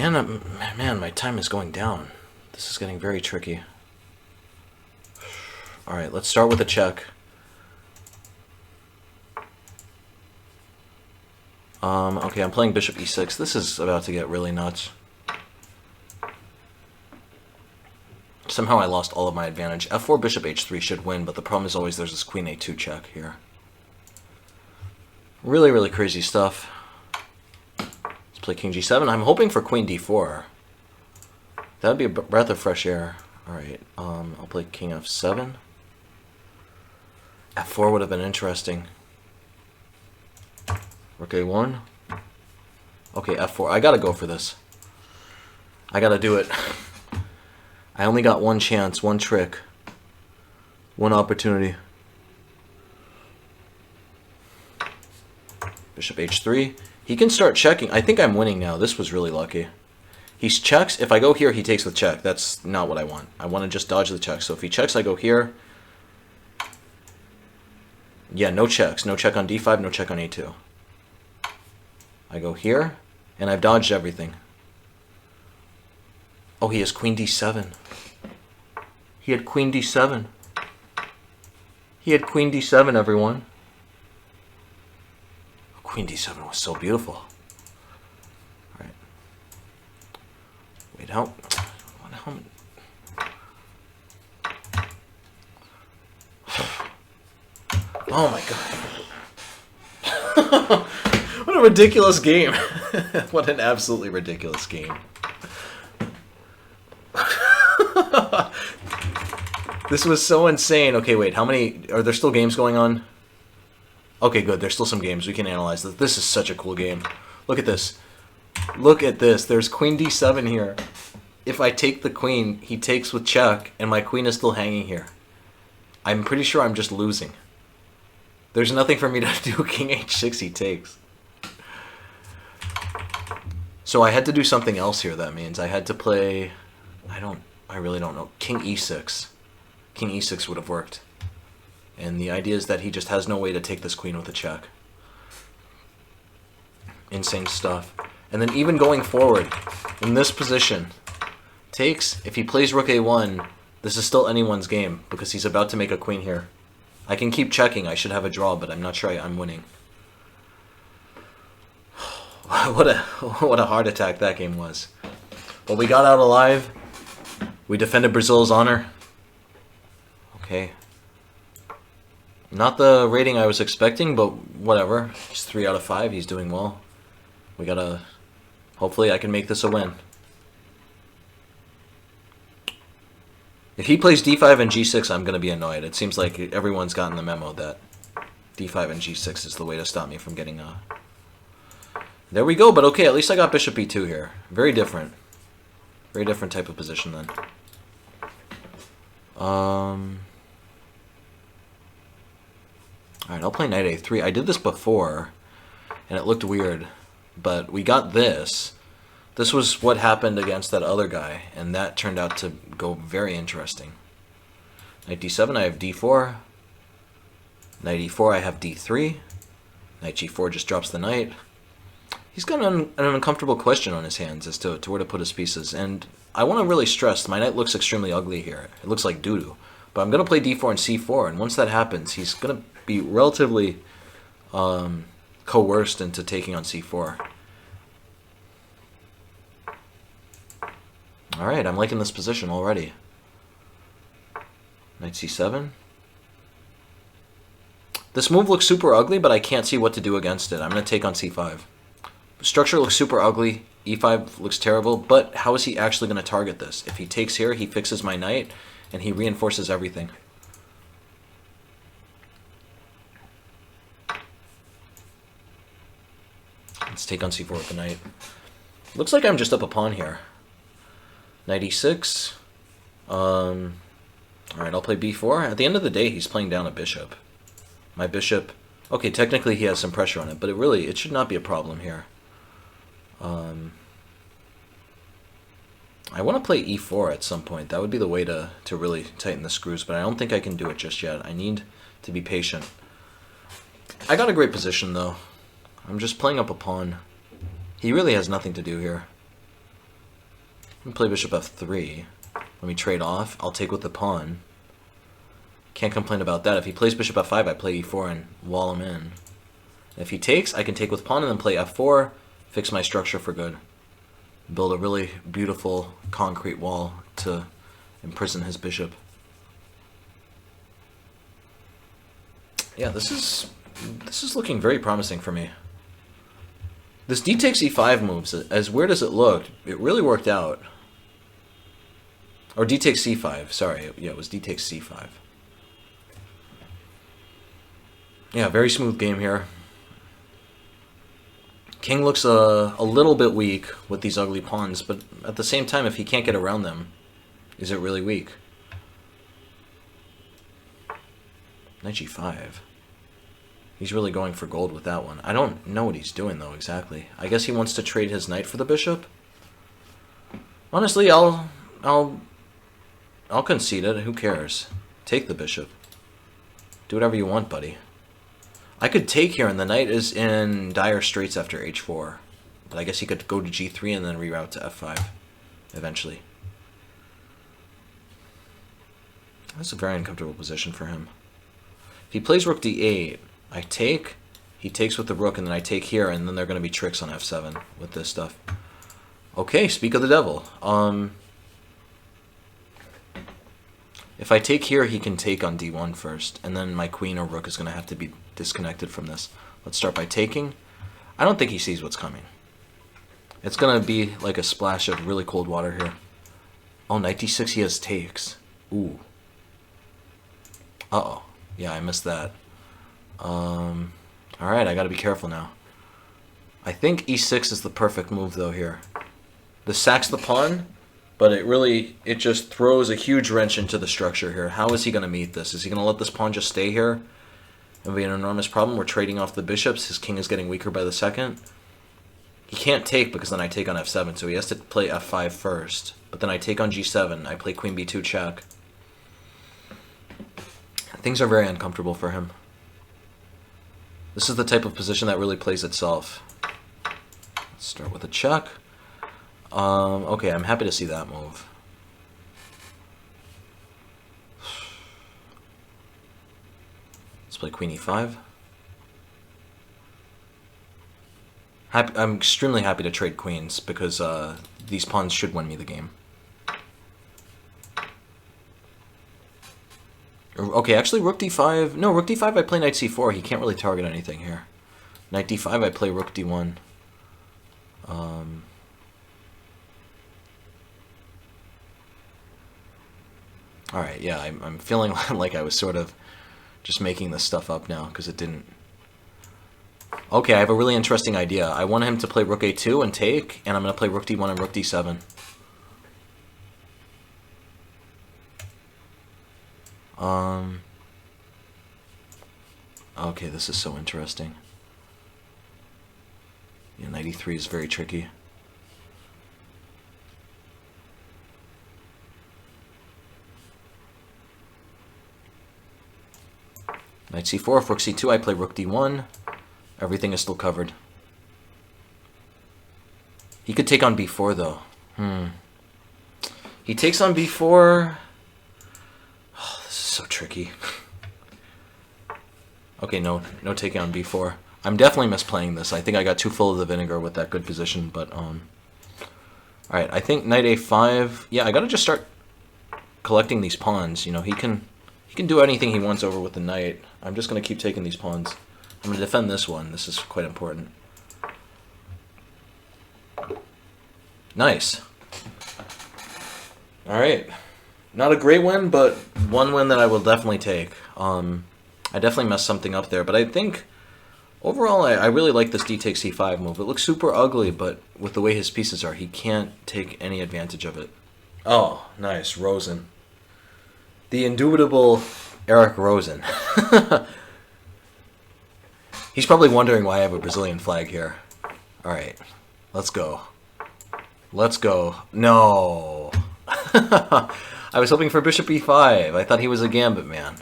S1: And, man, my time is going down. This is getting very tricky. Alright, let's start with a check. Okay, I'm playing bishop e6. This is about to get really nuts. Somehow I lost all of my advantage. f4, bishop h3 should win, but the problem is always there's this queen a2 check here. Really, really crazy stuff. Let's play king g7. I'm hoping for queen d4. That would be a breath of fresh air. Alright, I'll play king f7. f4 would have been interesting. Rook a1. Okay, f4. I gotta go for this. I gotta do it. I only got one chance, one trick, one opportunity. Bishop h3. He can start checking. I think I'm winning now. This was really lucky. He checks. If I go here, he takes the check. That's not what I want. I want to just dodge the check. So if he checks, I go here. Yeah, no checks. No check on d5, no check on a2. I go here, and I've dodged everything. Oh, he has queen d7. He had queen d7. He had queen d7, everyone. Queen d7 was so beautiful. All right. Wait, how? Oh my god. What a ridiculous game. What an absolutely ridiculous game. This was so insane. Okay, wait, how many... Are there still games going on? Okay, good. There's still some games. We can analyze this. This is such a cool game. Look at this. Look at this. There's queen d7 here. If I take the queen, he takes with check, and my queen is still hanging here. I'm pretty sure I'm just losing. There's nothing for me to do. King h6 he takes. So I had to do something else here, that means. I had to play... I really don't know. King e6. King e6 would have worked. And the idea is that he just has no way to take this queen with a check. Insane stuff. And then even going forward, in this position, takes, if he plays rook a1, this is still anyone's game, because he's about to make a queen here. I can keep checking, I should have a draw, but I'm not sure I'm winning. What a heart attack that game was. Well, we got out alive. We defended Brazil's honor. Okay. Not the rating I was expecting, but whatever. He's 3 out of 5. He's doing well. We gotta... Hopefully I can make this a win. If he plays d5 and g6, I'm going to be annoyed. It seems like everyone's gotten the memo that d5 and g6 is the way to stop me from getting a... There we go, but okay, at least I got bishop e2 here. Very different. Very different type of position then. Alright, I'll play knight a3. I did this before, and it looked weird, but we got this. This was what happened against that other guy, and that turned out to go very interesting. Knight d7, I have d4. Knight e4, I have d3. Knight g4 just drops the knight. He's got an uncomfortable question on his hands as to where to put his pieces, and I want to really stress, my knight looks extremely ugly here. It looks like doo-doo. But I'm going to play d4 and c4, and once that happens, he's going to be relatively coerced into taking on c4. Alright, I'm liking this position already. Knight c7. This move looks super ugly, but I can't see what to do against it. I'm going to take on c5. Structure looks super ugly. e5 looks terrible, but how is he actually going to target this? If he takes here, he fixes my knight, and he reinforces everything. Let's take on c4 with the knight. Looks like I'm just up a pawn here. Knight e6. Alright, I'll play b4. At the end of the day, he's playing down a bishop. My bishop... Okay, technically he has some pressure on it, but it should not be a problem here. I want to play e4 at some point. That would be the way to really tighten the screws, but I don't think I can do it just yet. I need to be patient. I got a great position, though. I'm just playing up a pawn. He really has nothing to do here. I'm gonna play bishop f3. Let me trade off. I'll take with the pawn. Can't complain about that. If he plays bishop f5, I play e4 and wall him in. If he takes, I can take with pawn and then play f4, fix my structure for good. Build a really beautiful concrete wall to imprison his bishop. Yeah, this is looking very promising for me. This d takes e5 moves, as weird as it looked, it really worked out. Or d takes c5, sorry. Yeah, it was d takes c5. Yeah, very smooth game here. King looks a little bit weak with these ugly pawns, but at the same time, if he can't get around them, is it really weak? Knight g5. He's really going for gold with that one. I don't know what he's doing, though, exactly. I guess he wants to trade his knight for the bishop? Honestly, I'll concede it. Who cares? Take the bishop. Do whatever you want, buddy. I could take here, and the knight is in dire straits after h4. But I guess he could go to g3 and then reroute to f5 eventually. That's a very uncomfortable position for him. If he plays rook d8, I take, he takes with the rook, and then I take here, and then there are going to be tricks on f7 with this stuff. Okay, speak of the devil. If I take here, he can take on d1 first, and then my queen or rook is going to have to be disconnected from this. Let's start by taking. I don't think he sees what's coming. It's going to be like a splash of really cold water here. Oh, knight d6, he has takes. Ooh. Uh-oh. Yeah, I missed that. Alright, I gotta be careful now. I think e6 is the perfect move, though, here. This sacks the pawn, but it just throws a huge wrench into the structure here. How is he gonna meet this? Is he gonna let this pawn just stay here? It'll be an enormous problem. We're trading off the bishops. His king is getting weaker by the second. He can't take because then I take on f7, so he has to play f5 first. But then I take on g7. I play queen b2 check. Things are very uncomfortable for him. This is the type of position that really plays itself. Let's start with a check. Okay, I'm happy to see that move. Let's play queen e5. I'm extremely happy to trade queens because these pawns should win me the game. Okay, actually, rook d5. No, rook d5, I play knight c4. He can't really target anything here. Knight d5, I play rook d1. Alright, yeah, I'm feeling like I was sort of just making this stuff up now, because it didn't... Okay, I have a really interesting idea. I want him to play rook a2 and take, and I'm going to play rook d1 and rook d7. Okay, this is so interesting. Yeah, knight e3 is very tricky. Knight c4, if rook c2, I play rook d1. Everything is still covered. He could take on b4, though. He takes on b4... Oh, this is so tricky. Okay, no taking on b4. I'm definitely misplaying this. I think I got too full of the vinegar with that good position, but alright, I think knight a5. Yeah, I gotta just start collecting these pawns. You know, he can do anything he wants over with the knight. I'm just gonna keep taking these pawns. I'm gonna defend this one. This is quite important. Nice. Alright. Not a great win, but one win that I will definitely take. I definitely messed something up there, but I think overall I really like this d takes c5 move. It looks super ugly, but with the way his pieces are, he can't take any advantage of it. Oh, nice. Rosen. The indubitable Eric Rosen. He's probably wondering why I have a Brazilian flag here. Alright, let's go. Let's go. No! I was hoping for bishop e5. I thought he was a gambit man.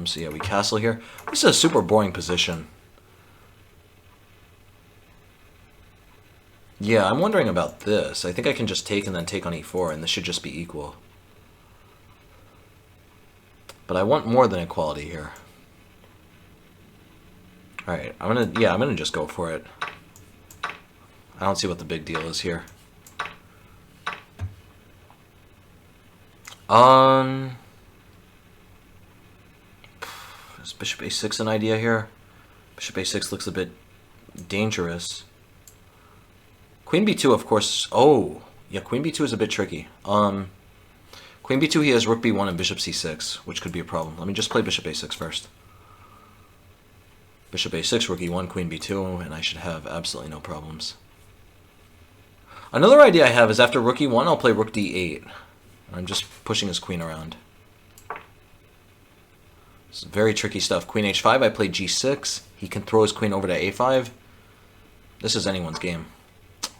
S1: So yeah, we castle here. This is a super boring position. Yeah, I'm wondering about this. I think I can just take and then take on e4, and this should just be equal. But I want more than equality here. Alright, I'm gonna just go for it. I don't see what the big deal is here. Is bishop a6 an idea here? Bishop a6 looks a bit dangerous. Queen b2, of course. Oh, yeah, queen b2 is a bit tricky. Queen b2, he has rook b1 and bishop c6, which could be a problem. Let me just play bishop a6 first. Bishop a6, rook e1, queen b2, and I should have absolutely no problems. Another idea I have is after rook e1, I'll play rook d8. I'm just pushing his queen around. This is very tricky stuff. Queen h5, I play g6. He can throw his queen over to a5. This is anyone's game.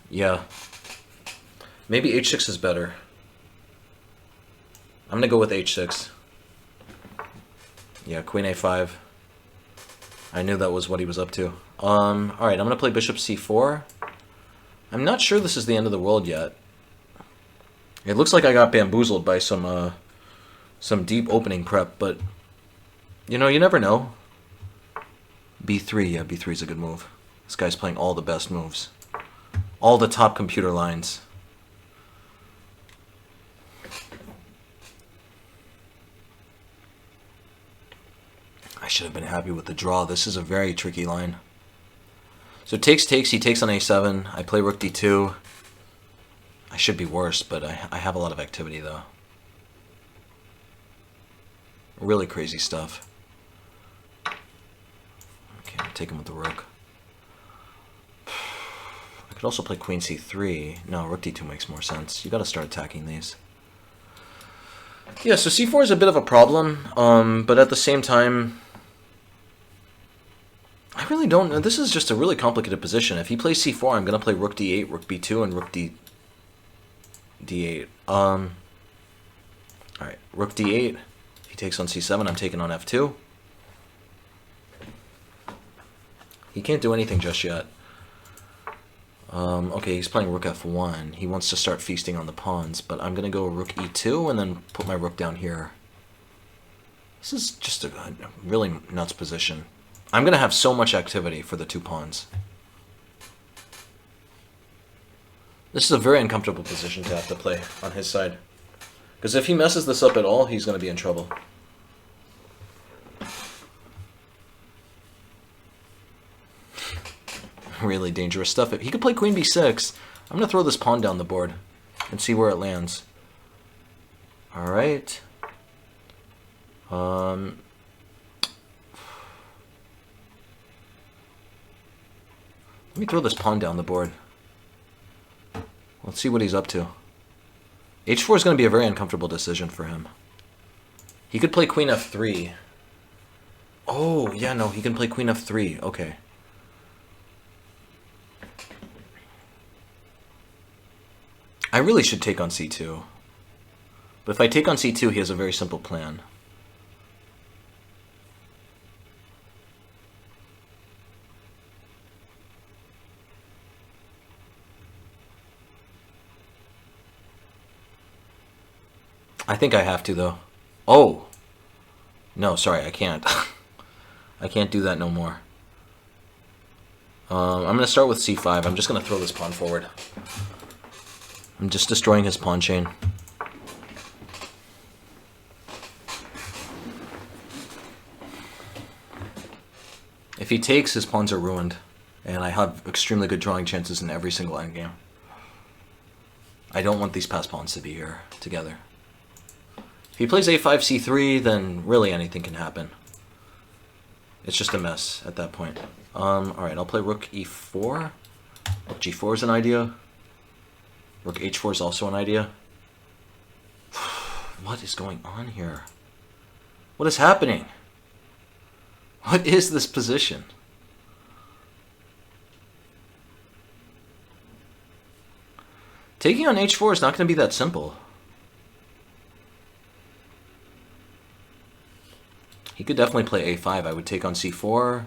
S1: Yeah. Maybe h6 is better. I'm going to go with h6. Yeah, queen a5. I knew that was what he was up to. Alright, I'm going to play bishop c4. I'm not sure this is the end of the world yet. It looks like I got bamboozled by some deep opening prep, but you know, you never know. b3, yeah, b3 is a good move. This guy's playing all the best moves. All the top computer lines. I should have been happy with the draw. This is a very tricky line. So takes, he takes on a7. I play rook d2. I should be worse, but I have a lot of activity, though. Really crazy stuff. Okay, I'm taking with the rook. I could also play queen c3. No, rook d2 makes more sense. You gotta start attacking these. Yeah, so c4 is a bit of a problem, but at the same time, I really don't know. This is just a really complicated position. If he plays c4, I'm gonna play rook d8, rook b2, and rook d8. Alright, rook d8. He takes on c7, I'm taking on f2. He can't do anything just yet. Okay, he's playing rook f1. He wants to start feasting on the pawns, but I'm going to go rook e2 and then put my rook down here. This is just a really nuts position. I'm going to have so much activity for the two pawns. This is a very uncomfortable position to have to play on his side. Because if he messes this up at all, he's going to be in trouble. Really dangerous stuff. If he could play queen b6, I'm going to throw this pawn down the board and see where it lands. Alright. Let me throw this pawn down the board. Let's see what he's up to. h4 is going to be a very uncomfortable decision for him. He could play queen f3. Oh, yeah, no, he can play queen f3. Okay. I really should take on c2. But if I take on c2, he has a very simple plan. I think I have to, though. Oh! No, sorry, I can't. I can't do that no more. I'm going to start with c5. I'm just going to throw this pawn forward. I'm just destroying his pawn chain. If he takes, his pawns are ruined. And I have extremely good drawing chances in every single endgame. I don't want these passed pawns to be here together. If he plays a5, c3, then really anything can happen. It's just a mess at that point. Alright, I'll play rook e4. Rook g4 is an idea. Rook h4 is also an idea. What is going on here? What is happening? What is this position? Taking on h4 is not going to be that simple. He could definitely play a5. I would take on c4.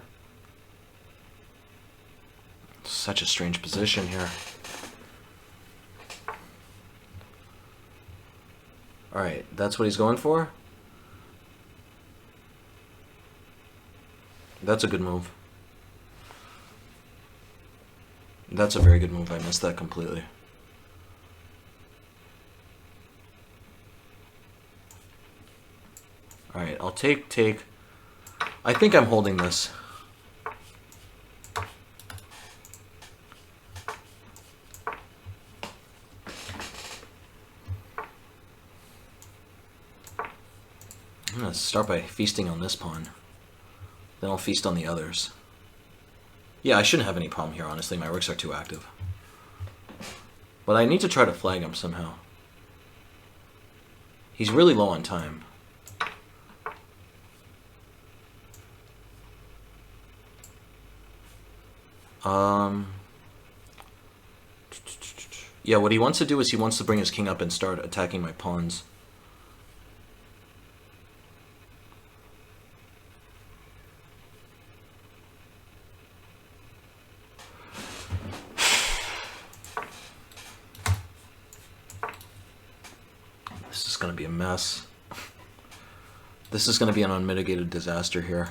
S1: Such a strange position here. Alright, that's what he's going for? That's a good move. That's a very good move. I missed that completely. Alright, I'll take. I think I'm holding this. I'm going to start by feasting on this pawn. Then I'll feast on the others. Yeah, I shouldn't have any problem here, honestly. My rooks are too active. But I need to try to flag him somehow. He's really low on time. Yeah, what he wants to do is he wants to bring his king up and start attacking my pawns. This is going to be a mess. This is going to be an unmitigated disaster here.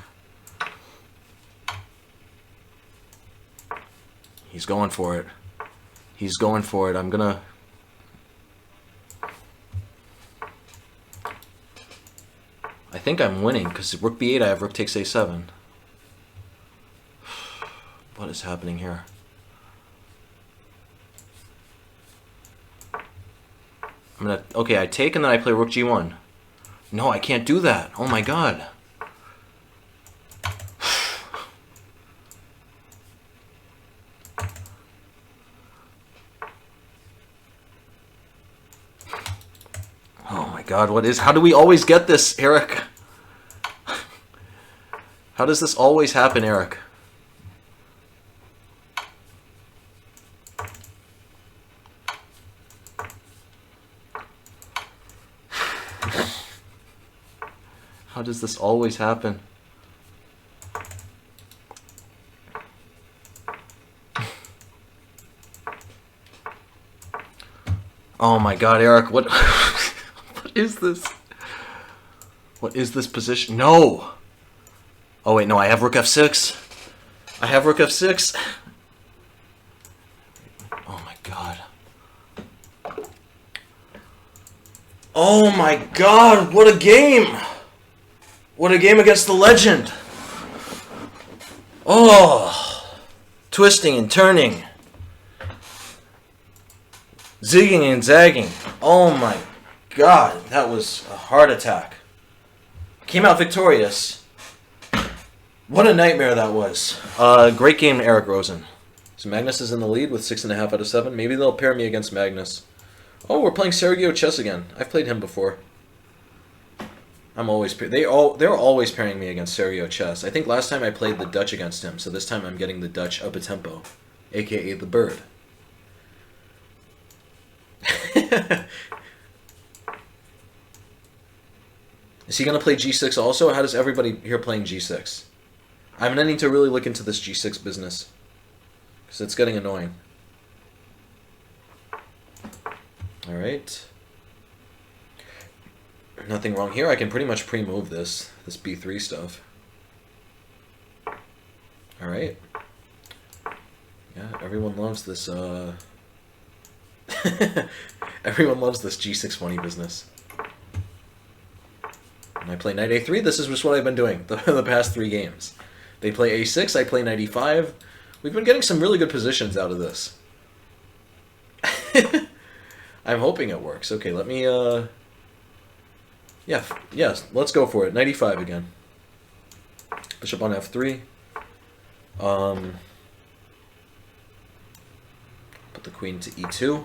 S1: He's going for it. He's going for it. I'm gonna... I think I'm winning, because rook b8, I have rook takes a7. What is happening here? I'm gonna... Okay, I take and then I play rook g1. No, I can't do that. Oh my god. God, what is... How do we always get this, Eric? How does this always happen, Eric? How does this always happen? Oh my God, Eric, what... What is this? What is this position? No! Oh wait, no, I have rook f6. I have rook f6. Oh my god. Oh my god, what a game! What a game against the legend! Oh! Twisting and turning. Zigging and zagging. Oh my god, that was a heart attack. Came out victorious. What a nightmare that was. Great game, Eric Rosen. So Magnus is in the lead with 6.5 out of 7. Maybe they'll pair me against Magnus. Oh, we're playing Sergio Chess again. I've played him before. I'm always they're always pairing me against Sergio Chess. I think last time I played the Dutch against him, so this time I'm getting the Dutch up a tempo, aka the bird. Is he going to play g6 also? How does everybody here playing g6? I'm going to need to really look into this g6 business, because it's getting annoying. Alright. Nothing wrong here. I can pretty much pre-move this b3 stuff. Alright. Yeah, everyone loves this, everyone loves this g6 money business. And I play knight a3. This is just what I've been doing the past 3 games. They play a6, I play knight e5. We've been getting some really good positions out of this. I'm hoping it works. Okay, let me, yes, let's go for it. Knight e5 again. Bishop on f3. Put the queen to e2.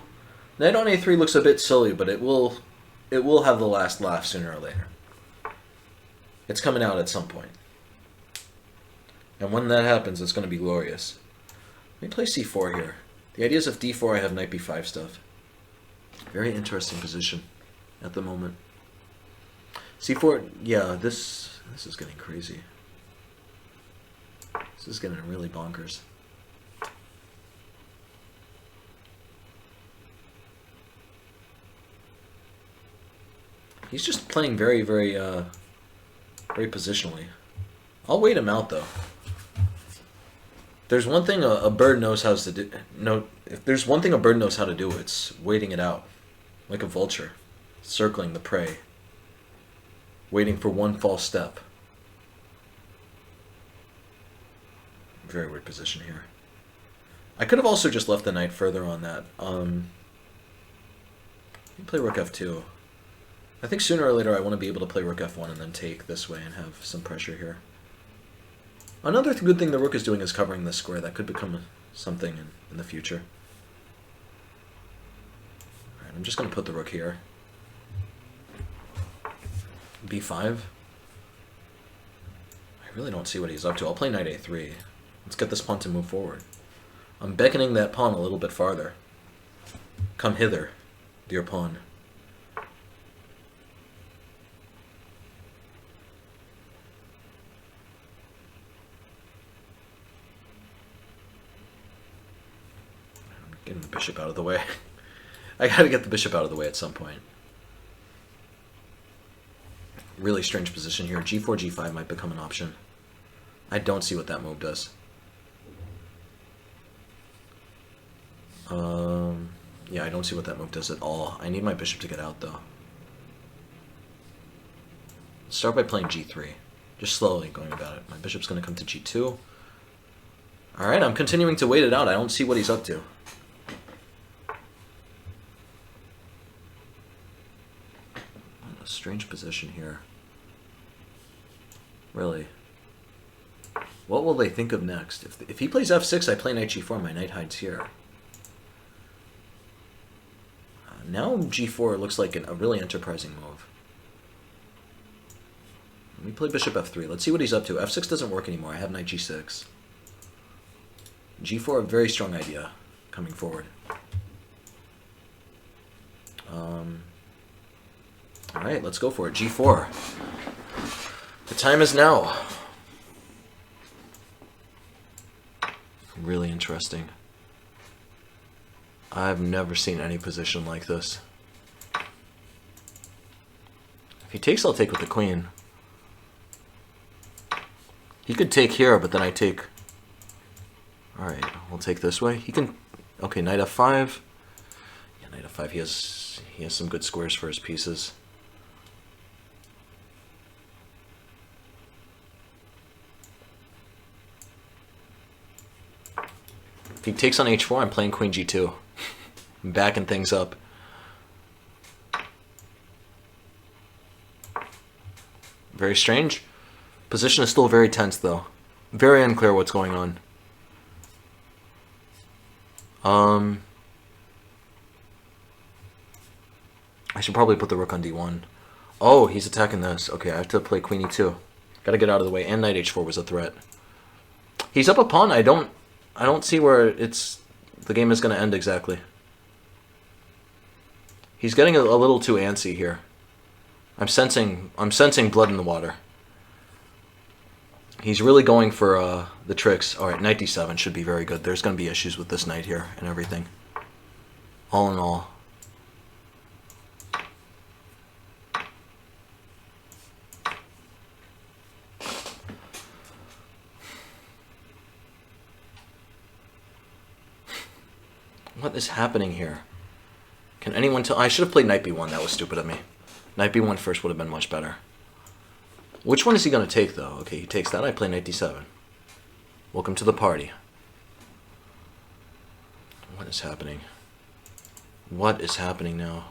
S1: Knight on a3 looks a bit silly, but it will have the last laugh sooner or later. It's coming out at some point. And when that happens, it's going to be glorious. Let me play c4 here. The idea is if d4, I have knight b5 stuff. Very interesting position at the moment. c4, yeah, this is getting crazy. This is getting really bonkers. He's just playing very, very positionally. I'll wait him out though. There's one thing a bird knows how to do. No, if there's one thing a bird knows how to do, it's waiting it out, like a vulture, circling the prey, waiting for one false step. Very weird position here. I could have also just left the knight further on that. Play rook f2. I think sooner or later I want to be able to play rook f1 and then take this way and have some pressure here. Another good thing the rook is doing is covering this square. That could become something in the future. Alright, I'm just going to put the rook here. b5. I really don't see what he's up to. I'll play knight a3. Let's get this pawn to move forward. I'm beckoning that pawn a little bit farther. Come hither, dear pawn. Getting the bishop out of the way. I gotta get the bishop out of the way at some point. Really strange position here. g4, g5 might become an option. I don't see what that move does. Yeah, I don't see what that move does at all. I need my bishop to get out, though. Start by playing g3. Just slowly going about it. My bishop's going to come to g2. Alright, I'm continuing to wait it out. I don't see what he's up to. A strange position here. Really. What will they think of next? If he plays f6, I play knight g4, my knight hides here. Now g4 looks like a really enterprising move. Let me play bishop f3. Let's see what he's up to. f6 doesn't work anymore. I have knight g6. g4, a very strong idea coming forward. Alright, let's go for it. g4. The time is now. Really interesting. I've never seen any position like this. If he takes, I'll take with the queen. He could take here, but then I take... Alright, we'll take this way. He can... Okay, knight f5. Yeah, knight f5. He has some good squares for his pieces. If he takes on h4, I'm playing queen g2. I'm backing things up. Very strange. Position is still very tense, though. Very unclear what's going on. I should probably put the rook on d1. Oh, he's attacking this. Okay, I have to play queen e2. Gotta get out of the way. And knight h4 was a threat. He's up a pawn. I don't see where the game is going to end exactly. He's getting a little too antsy here. I'm sensing blood in the water. He's really going for the tricks. All right, knight d7 should be very good. There's going to be issues with this knight here and everything. All in all. What is happening here? Can anyone tell? I should have played knight b1. That was stupid of me. Knight b1 first would have been much better. Which one is he going to take, though? Okay, he takes that. I play knight d7. Welcome to the party. What is happening? What is happening now?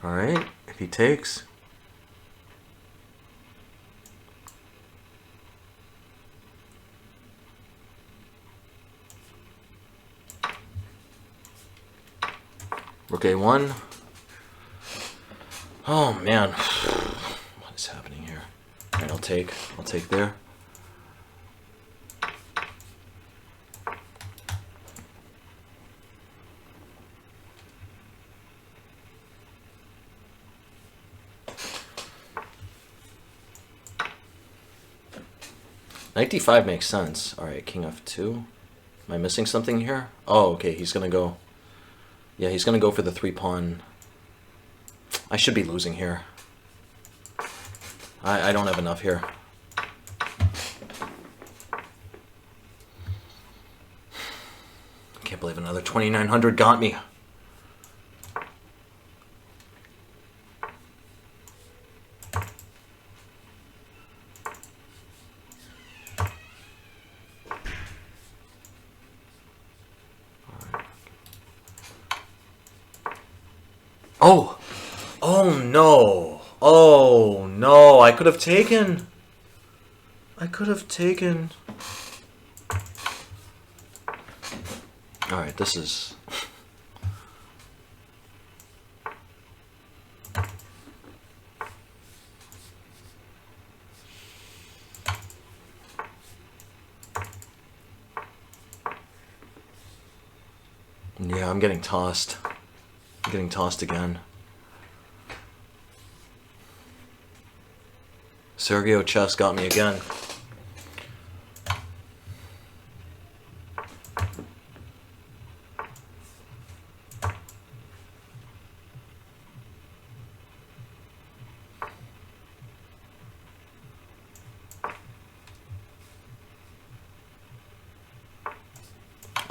S1: Alright, if he takes... Rook a1. Oh man, what is happening here? Alright, I'll take there. Knight d5 makes sense. Alright, king f2. Am I missing something here? Oh, okay, he's gonna go. Yeah, he's gonna go for the 3-pawn. I should be losing here. I don't have enough here. Can't believe another 2,900 got me. Oh! Oh no! Oh no! I could have taken... Alright, this is... Yeah, I'm getting tossed. I'm getting tossed again. Sergio Chess got me again.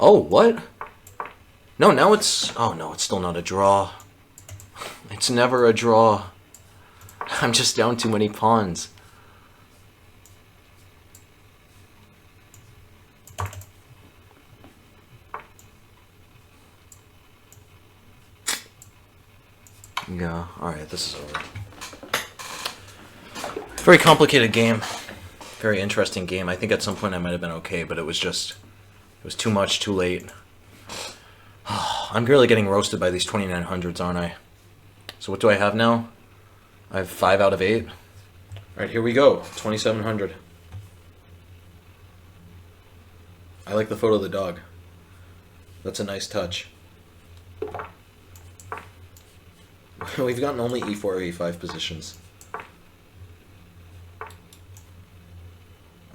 S1: Oh, what? No, now it's... Oh, no, it's still not a draw. It's never a draw. I'm just down too many pawns. Yeah, alright, this is over. Very complicated game. Very interesting game. I think at some point I might have been okay, but it was just... It was too much, too late. I'm really getting roasted by these 2,900s, aren't I? So what do I have now? I have 5 out of 8. Alright, here we go. 2,700. I like the photo of the dog. That's a nice touch. We've gotten only e4 or e5 positions.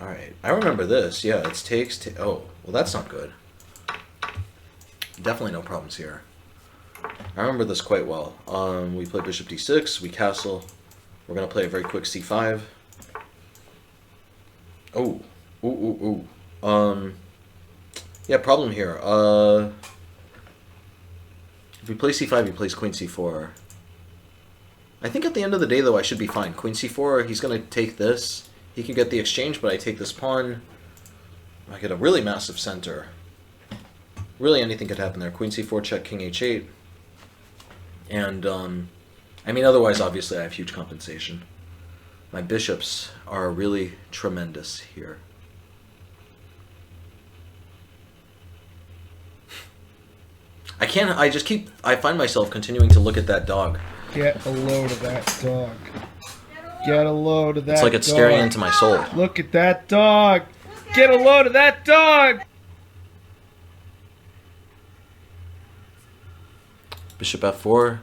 S1: Alright, I remember this. Yeah, it's takes... Oh, well that's not good. Definitely no problems here. I remember this quite well. We play bishop d6, we castle. We're going to play a very quick c5. Oh. Ooh. Yeah, problem here. If we play c5, he plays queen c4. I think at the end of the day, though, I should be fine. Queen c4, he's going to take this. He can get the exchange, but I take this pawn. I get a really massive center. Really anything could happen there. Queen c4, check, king h8. And, I mean, otherwise, obviously, I have huge compensation. My bishops are really tremendous here. I find myself continuing to look at that dog.
S2: Get a load of that dog. Get a load of that dog.
S1: It's like it's staring into my soul.
S2: Look at that dog. Get a load of that dog.
S1: Bishop f4.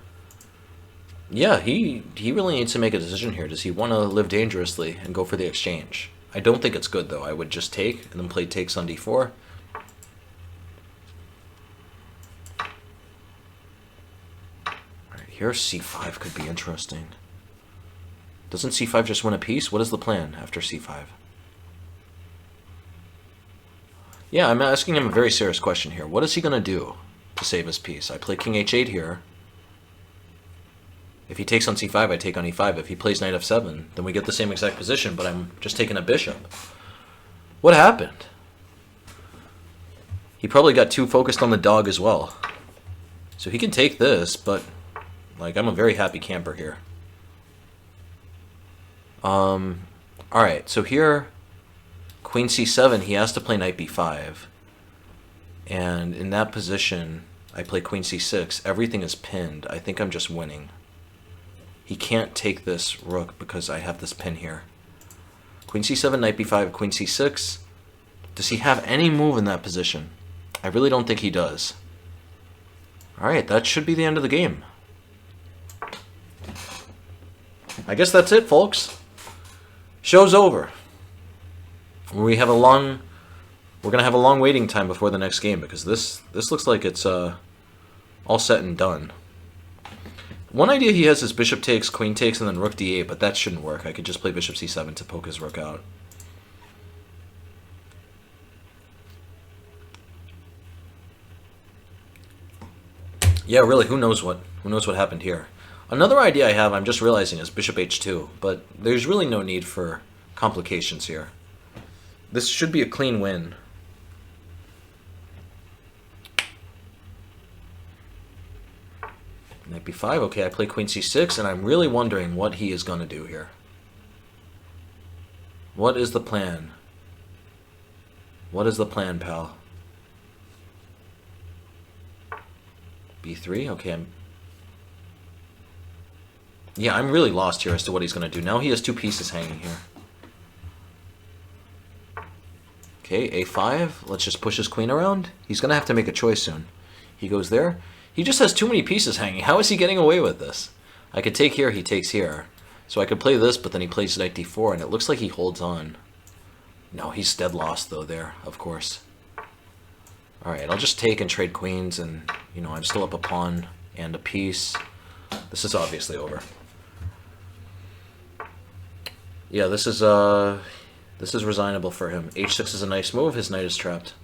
S1: Yeah, he really needs to make a decision here. Does he want to live dangerously and go for the exchange? I don't think it's good, though. I would just take and then play takes on d4. Alright, here c5 could be interesting. Doesn't c5 just win a piece? What is the plan after c5? Yeah, I'm asking him a very serious question here. What is he going to do to save his piece? I play king h8 here. If he takes on c5, I take on e5. If he plays knight f7, then we get the same exact position, but I'm just taking a bishop. What happened? He probably got too focused on the dog as well. So he can take this, but like I'm a very happy camper here. Alright, so here, queen c7, he has to play knight b5. And in that position, I play queen c6. Everything is pinned. I think I'm just winning. He can't take this rook because I have this pin here. Queen c7, knight b5, queen c6. Does he have any move in that position? I really don't think he does. Alright, that should be the end of the game. I guess that's it, folks. Show's over. We have a long We're gonna have a long waiting time before the next game because this looks like it's all set and done. One idea he has is bishop takes, queen takes, and then rook d8, but that shouldn't work. I could just play bishop c7 to poke his rook out. Yeah, really, who knows what happened here. Another idea I have, I'm just realizing, is bishop h2, but there's really no need for complications here. This should be a clean win. Knight b5, okay, I play queen c6, and I'm really wondering what he is going to do here. What is the plan? What is the plan, pal? b3, okay, I'm really lost here as to what he's going to do. Now he has two pieces hanging here. Okay, a5, let's just push his queen around. He's going to have to make a choice soon. He goes there. He just has too many pieces hanging. How is he getting away with this? I could take here, he takes here. So I could play this, but then he plays knight d4, and it looks like he holds on. No, he's dead lost, though, there, of course. Alright, I'll just take and trade queens, and, you know, I'm still up a pawn and a piece. This is obviously over. Yeah, this is resignable for him. h6 is a nice move. His knight is trapped.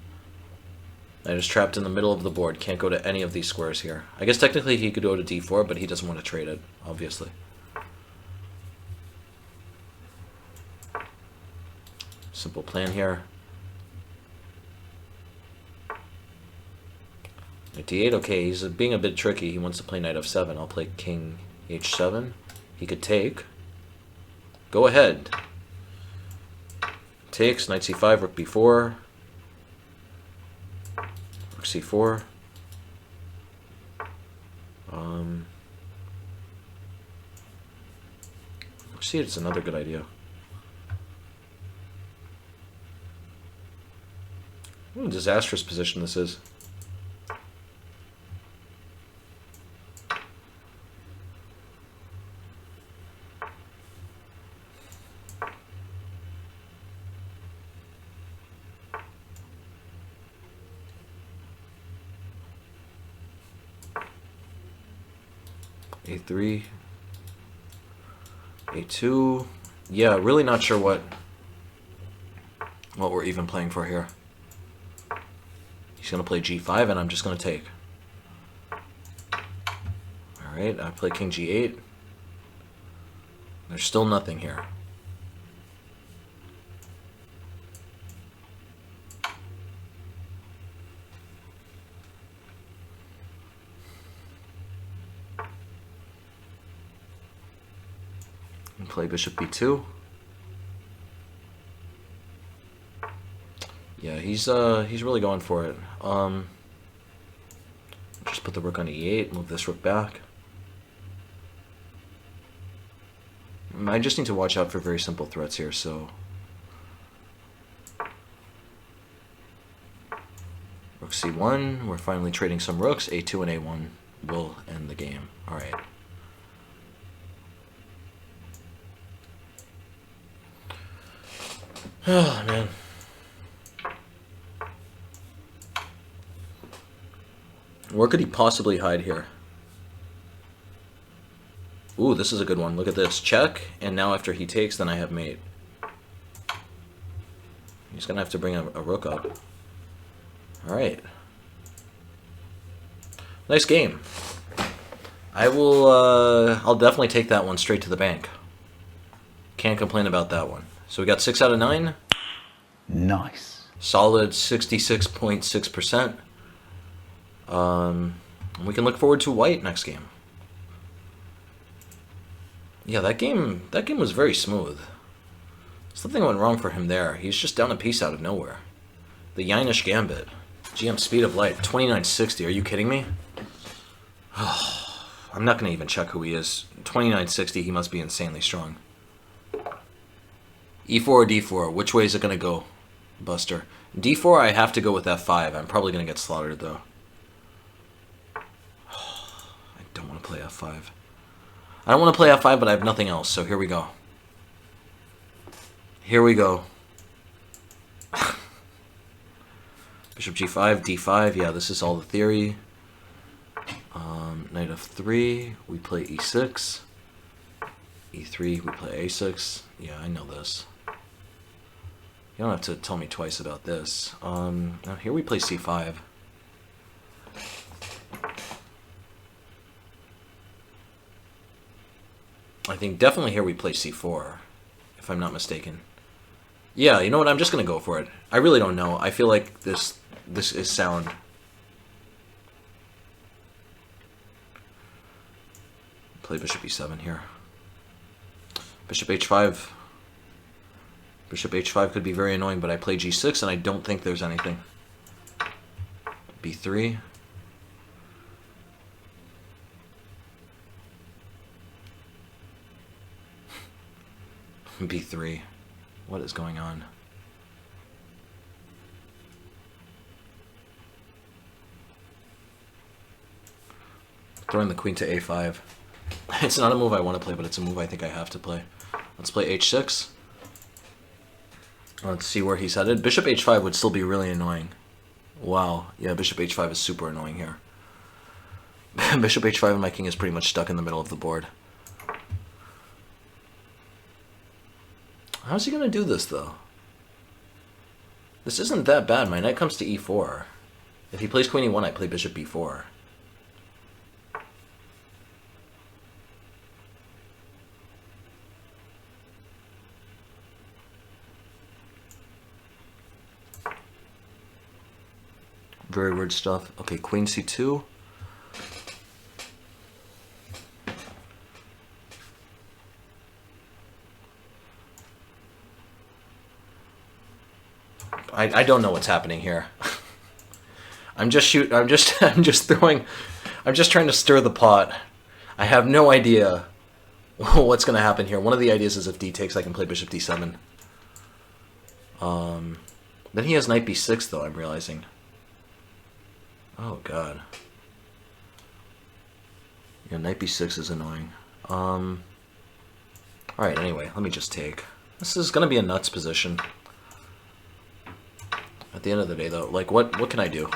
S1: Knight is trapped in the middle of the board. Can't go to any of these squares here. I guess technically he could go to d4, but he doesn't want to trade it, obviously. Simple plan here. Knight d8, okay, he's being a bit tricky. He wants to play knight f7. I'll play king h7. He could take. Go ahead. Takes, knight c5, rook b4. Rook c4. Rook c8 is another good idea. What a disastrous position this is. a3, a2. Yeah, really not sure what we're even playing for here. He's going to play g5, and I'm just going to take. Alright, I play king g8. There's still nothing here. Play bishop b2. Yeah, he's really going for it. Just put the rook on e8, move this rook back. I just need to watch out for very simple threats here, so rook c1, we're finally trading some rooks. a2 and a1 will end the game. Alright. Oh, man. Where could he possibly hide here? Ooh, this is a good one. Look at this. Check, and now after he takes, then I have mate. He's going to have to bring a rook up. Alright. Nice game. I'll definitely take that one straight to the bank. Can't complain about that one. So we got 6 out of 9.
S2: Nice.
S1: Solid 66.6%. We can look forward to white next game. Yeah, that game was very smooth. Something went wrong for him there. He's just down a piece out of nowhere. The Yinish Gambit. GM Speed of Light, 2960. Are you kidding me? I'm not going to even check who he is. 2960, he must be insanely strong. E4 or D4? Which way is it going to go, Buster? D4, I have to go with F5. I'm probably going to get slaughtered, though. I don't want to play F5. I don't want to play F5, but I have nothing else, so here we go. Here we go. Bishop g5, d5. Yeah, this is all the theory. Knight f3. We play e6. e3. We play a6. Yeah, I know this. You don't have to tell me twice about this. Now here we play c5. I think definitely here we play c4, if I'm not mistaken. Yeah, you know what? I'm just gonna go for it. I really don't know. I feel like this is sound. Play bishop e7 here. Bishop h5. Bishop h5 could be very annoying, but I play g6 and I don't think there's anything. b3. b3. What is going on? Throwing the queen to a5. It's not a move I want to play, but it's a move I think I have to play. Let's play h6. Let's see where he's headed. Bishop h5 would still be really annoying. Wow. Yeah, bishop h5 is super annoying here. Bishop h5 and my king is pretty much stuck in the middle of the board. How's he going to do this, though? This isn't that bad. My knight comes to e4. If he plays queen e1, I play bishop b4. Very weird stuff. Okay, queen c2. I don't know what's happening here. I'm just trying to stir the pot. I have no idea what's going to happen here. One of the ideas is if d takes, I can play bishop d7. Then he has knight b6 though, I'm realizing. Oh god. Yeah, knight b6 is annoying. Alright, anyway, let me just take. This is going to be a nuts position. At the end of the day, though, like, what can I do?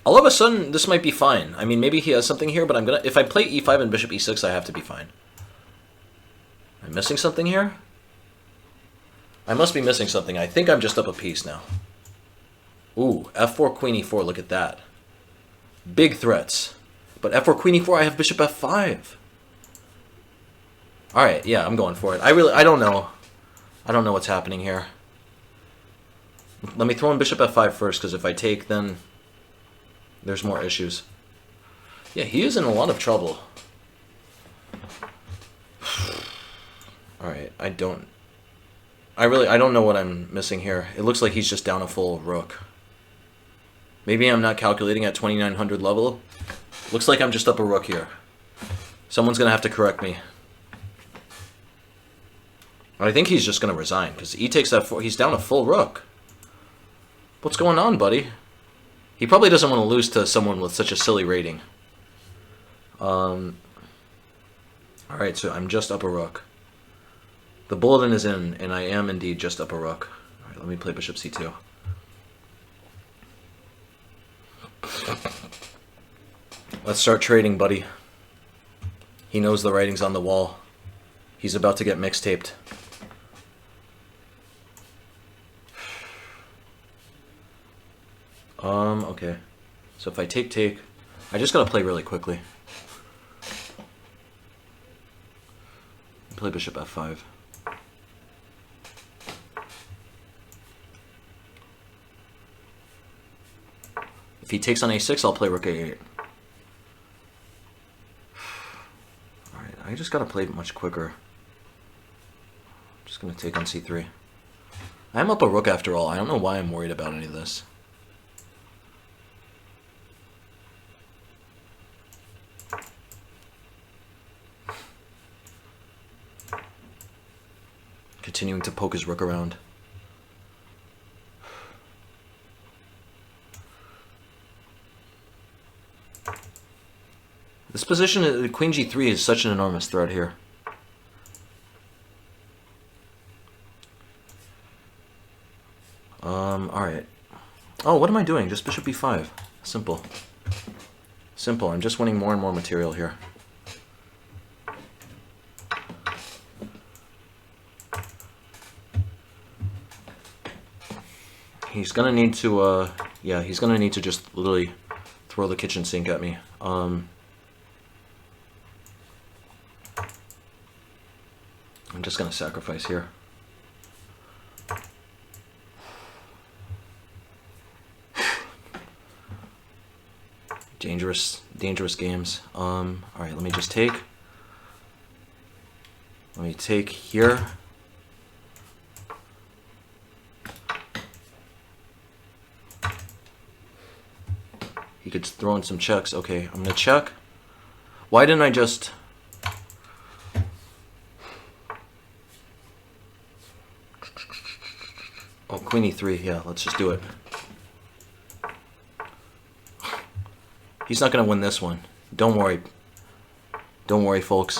S1: All of a sudden, this might be fine. I mean, maybe he has something here, but I'm gonna... If I play e5 and bishop e6, I have to be fine. Am I missing something here? I must be missing something. I think I'm just up a piece now. Ooh, f4, queen e4, look at that. Big threats. But f4, queen e4, I have bishop f5. Alright, yeah, I'm going for it. I don't know. I don't know what's happening here. Let me throw in bishop f5 first, because if I take, then there's more issues. Yeah, he is in a lot of trouble. Alright, I don't know what I'm missing here. It looks like he's just down a full rook. Maybe I'm not calculating at 2900 level. Looks like I'm just up a rook here. Someone's going to have to correct me. I think he's just going to resign, because he takes f4. He's down a full rook. What's going on, buddy? He probably doesn't want to lose to someone with such a silly rating. Alright, so I'm just up a rook. The bulletin is in, and I am indeed just up a rook. Alright, let me play bishop c2. Let's start trading, buddy. He knows the writing's on the wall. He's about to get mixtaped. Okay. So if I take, I just gotta play really quickly. Play bishop f5. If he takes on a6, I'll play rook a8. Alright, I just gotta play much quicker. I'm just gonna take on c3. I'm up a rook after all. I don't know why I'm worried about any of this. Continuing to poke his rook around. This position, queen g3, is such an enormous threat here. Alright. Oh, what am I doing? Just bishop b5. Simple. Simple. I'm just winning more and more material here. He's gonna need to, yeah, he's gonna need to just literally throw the kitchen sink at me. I'm just gonna sacrifice here. Dangerous games. Alright, let me just take. Let me take here. He could throw in some checks. Okay, I'm gonna check. Why didn't I just... Oh, queen e3. Yeah, let's just do it. He's not going to win this one. Don't worry. Don't worry, folks.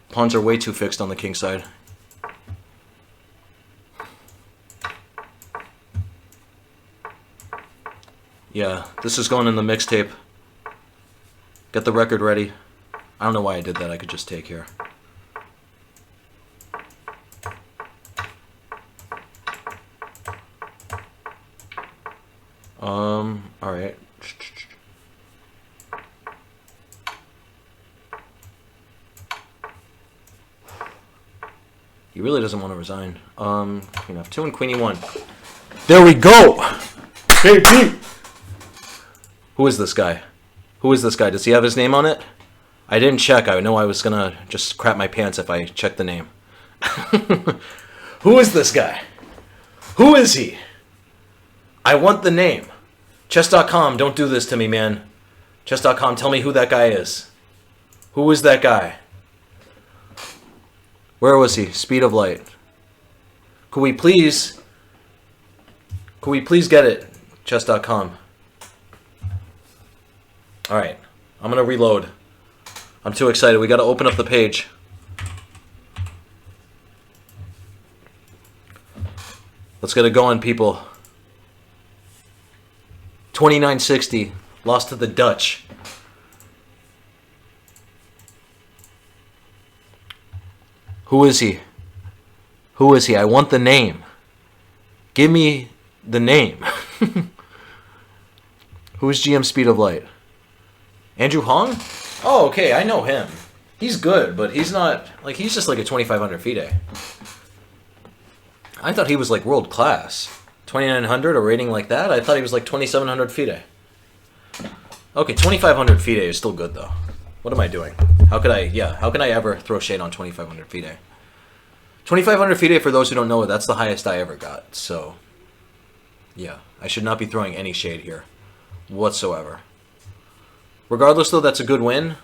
S1: Pawns are way too fixed on the king side. Yeah, this is going in the mixtape. Get the record ready. I don't know why I did that. I could just take here. Alright. He really doesn't want to resign. Queen f2 and queen e1. There we go! Baby! Who is this guy? Who is this guy? Does he have his name on it? I didn't check. I know I was gonna just crap my pants if I checked the name. Who is this guy? Who is he? I want the name. Chess.com, don't do this to me, man. Chess.com, tell me who that guy is. Who is that guy? Where was he? Speed of light. Could we please get it? Chess.com. Alright, I'm gonna reload. I'm too excited. We gotta open up the page. Let's get it going, people. 2960. Lost to the Dutch. Who is he? Who is he? I want the name. Give me the name. Who is GM Speed of Light? Andrew Hong? Oh, okay, I know him. He's good, but he's not... Like, he's just like a 2500 FIDE. I thought he was like world class. 2900, a rating like that? I thought he was like 2700 FIDE. Okay, 2500 FIDE is still good, though. What am I doing? How could I ever throw shade on 2500 FIDE? 2500 FIDE, for those who don't know, that's the highest I ever got. So, yeah, I should not be throwing any shade here whatsoever. Regardless, though, that's a good win.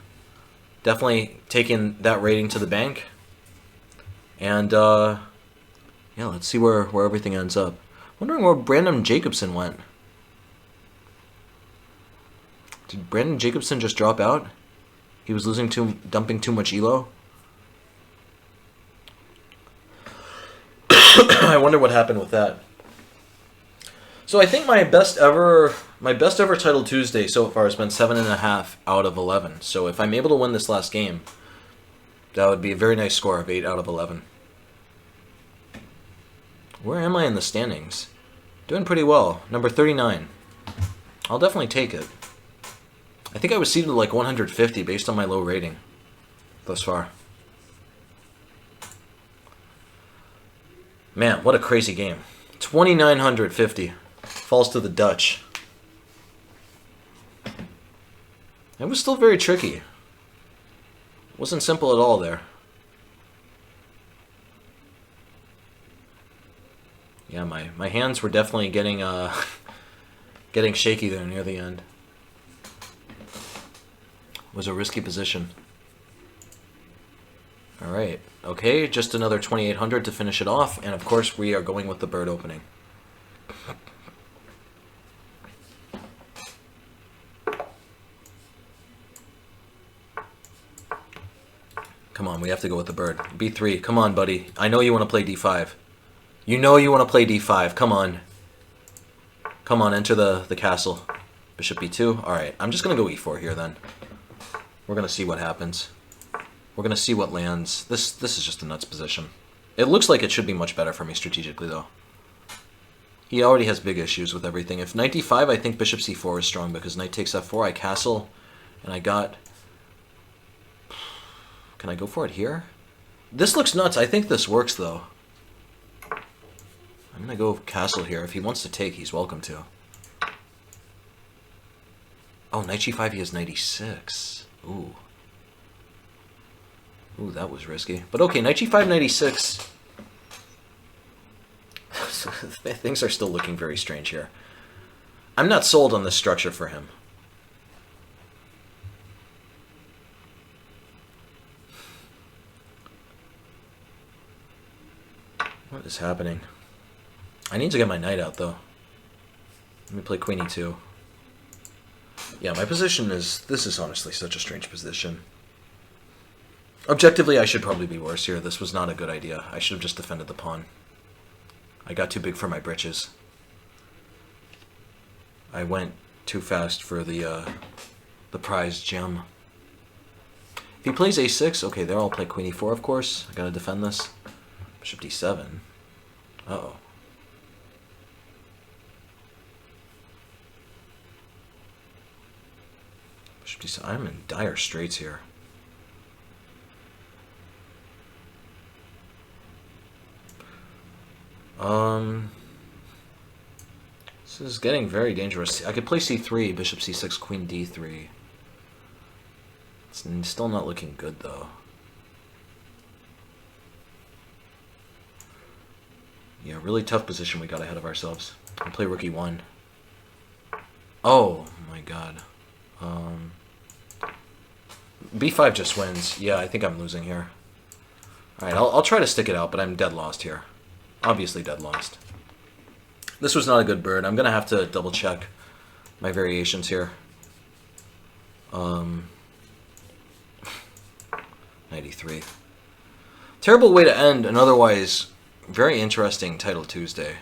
S1: Definitely taking that rating to the bank. And, yeah, let's see where everything ends up. Wondering where Brandon Jacobson went. Did Brandon Jacobson just drop out? He was dumping too much elo? I wonder what happened with that. So I think my best ever Title Tuesday so far has been 7.5 out of 11. So if I'm able to win this last game, that would be a very nice score of 8 out of 11. Where am I in the standings? Doing pretty well. Number 39. I'll definitely take it. I think I was seeded like 150 based on my low rating thus far. Man, what a crazy game. 2950. Falls to the Dutch. It was still very tricky. It wasn't simple at all there. Yeah, my hands were definitely getting getting shaky there near the end. It was a risky position. Alright, okay, just another 2800 to finish it off, and of course we are going with the bird opening. Come on, we have to go with the bird. B3, come on, buddy. I know you want to play D5. You know you want to play d5. Come on. Come on, enter the castle. Bishop b2. Alright, I'm just going to go e4 here then. We're going to see what happens. We're going to see what lands. This is just a nuts position. It looks like it should be much better for me strategically, though. He already has big issues with everything. If knight d5, I think bishop c4 is strong, because knight takes f4, I castle, and I got... Can I go for it here? This looks nuts. I think this works, though. I'm going to go castle here. If he wants to take, he's welcome to. Oh, knight g5, he has knight e6. Ooh. Ooh, that was risky. But okay, knight g5, knight e6. Things are still looking very strange here. I'm not sold on this structure for him. What is happening? I need to get my knight out, though. Let me play queen e2. Yeah, my position is... This is honestly such a strange position. Objectively, I should probably be worse here. This was not a good idea. I should have just defended the pawn. I got too big for my britches. I went too fast for the prized gem. If he plays a6, okay, there I'll play queen e4, of course. I gotta defend this. Bishop d7. Uh-oh. Bishop d7. I'm in dire straits here. This is getting very dangerous. I could play c3, bishop c6, queen d3. It's still not looking good, though. Yeah, really tough position we got ahead of ourselves. I'll play rook e1. Oh, my God. b5 just wins. Yeah, I think I'm losing here. Alright, I'll try to stick it out, but I'm dead lost here. Obviously dead lost. This was not a good bird. I'm going to have to double check my variations here. 93. Terrible way to end an otherwise very interesting Title Tuesday.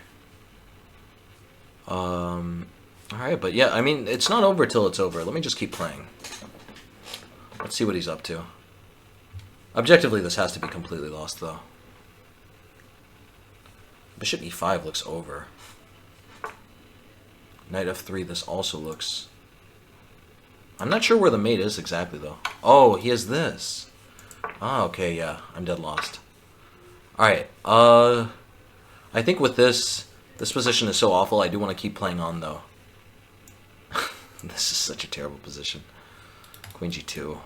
S1: Alright, but yeah, I mean, it's not over till it's over. Let me just keep playing. Let's see what he's up to. Objectively, this has to be completely lost, though. Bishop e5 looks over. Knight f3, this also looks... I'm not sure where the mate is exactly, though. Oh, he has this. Ah, okay, yeah. I'm dead lost. Alright, I think with this position is so awful, I do want to keep playing on, though. This is such a terrible position. Queen g2.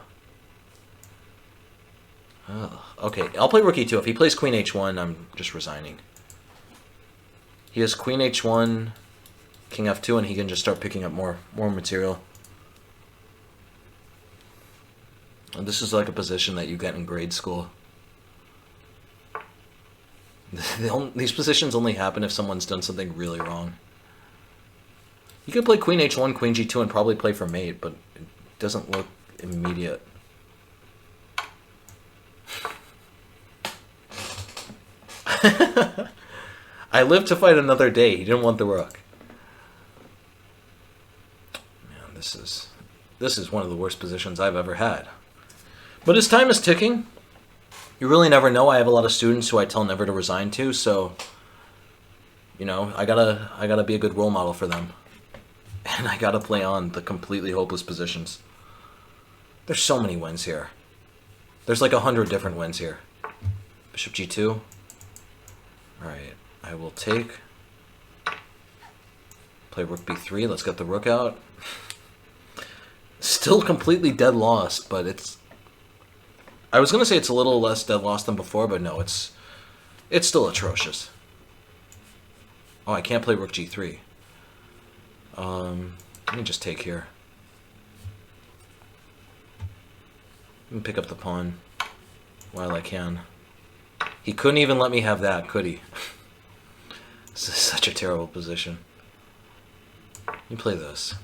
S1: Oh, okay, I'll play rook e2. If he plays queen h1, I'm just resigning. He has queen h1, king f2, and he can just start picking up more material. And this is like a position that you get in grade school. These positions only happen if someone's done something really wrong. You could play queen h1, queen g2, and probably play for mate, but it doesn't look immediate. I live to fight another day. He didn't want the rook. Man, this is one of the worst positions I've ever had. But his time is ticking. You really never know. I have a lot of students who I tell never to resign to, so you know, I gotta be a good role model for them. And I gotta play on the completely hopeless positions. There's so many wins here. There's like 100 different wins here. Bishop g2. Alright, I will take. Play rook b3. Let's get the rook out. Still completely dead lost, but it's... I was going to say it's a little less dead lost than before, but no, it's still atrocious. Oh, I can't play rook g3. Let me just take here. Let me pick up the pawn while I can. He couldn't even let me have that, could he? This is such a terrible position. Let me play this.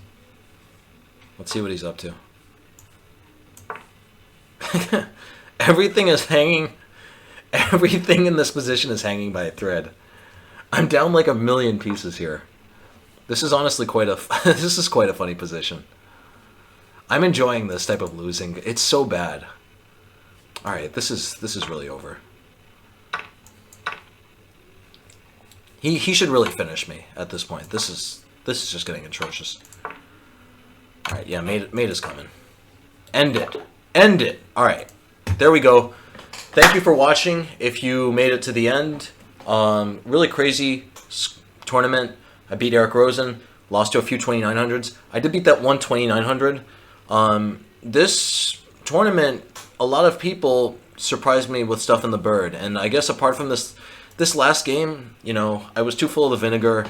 S1: Let's see what he's up to. Everything is hanging. Everything in this position is hanging by a thread. I'm down like a million pieces here. This is honestly quite a this is quite a funny position. I'm enjoying this type of losing. It's so bad. All right, this is really over. He should really finish me at this point. This is just getting atrocious. All right, yeah, mate is coming. End it. End it. All right. There we go. Thank you for watching. If you made it to the end, really crazy tournament. I beat Eric Rosen, lost to a few 2900s. I did beat that one 2900. This tournament, a lot of people surprised me with stuff in the bird, and I guess apart from this last game, you know, I was too full of the vinegar.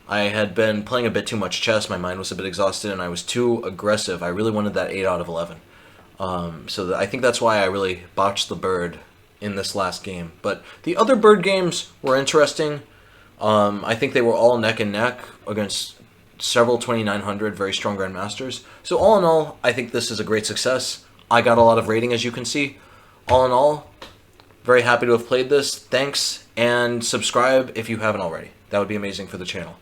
S1: I had been playing a bit too much chess. My mind was a bit exhausted, and I was too aggressive. I really wanted that 8 out of 11. I think that's why I really botched the bird in this last game. But the other bird games were interesting. I think they were all neck and neck against several 2900 very strong grandmasters. So all in all, I think this is a great success. I got a lot of rating, as you can see. All in all, very happy to have played this. Thanks, and subscribe if you haven't already. That would be amazing for the channel.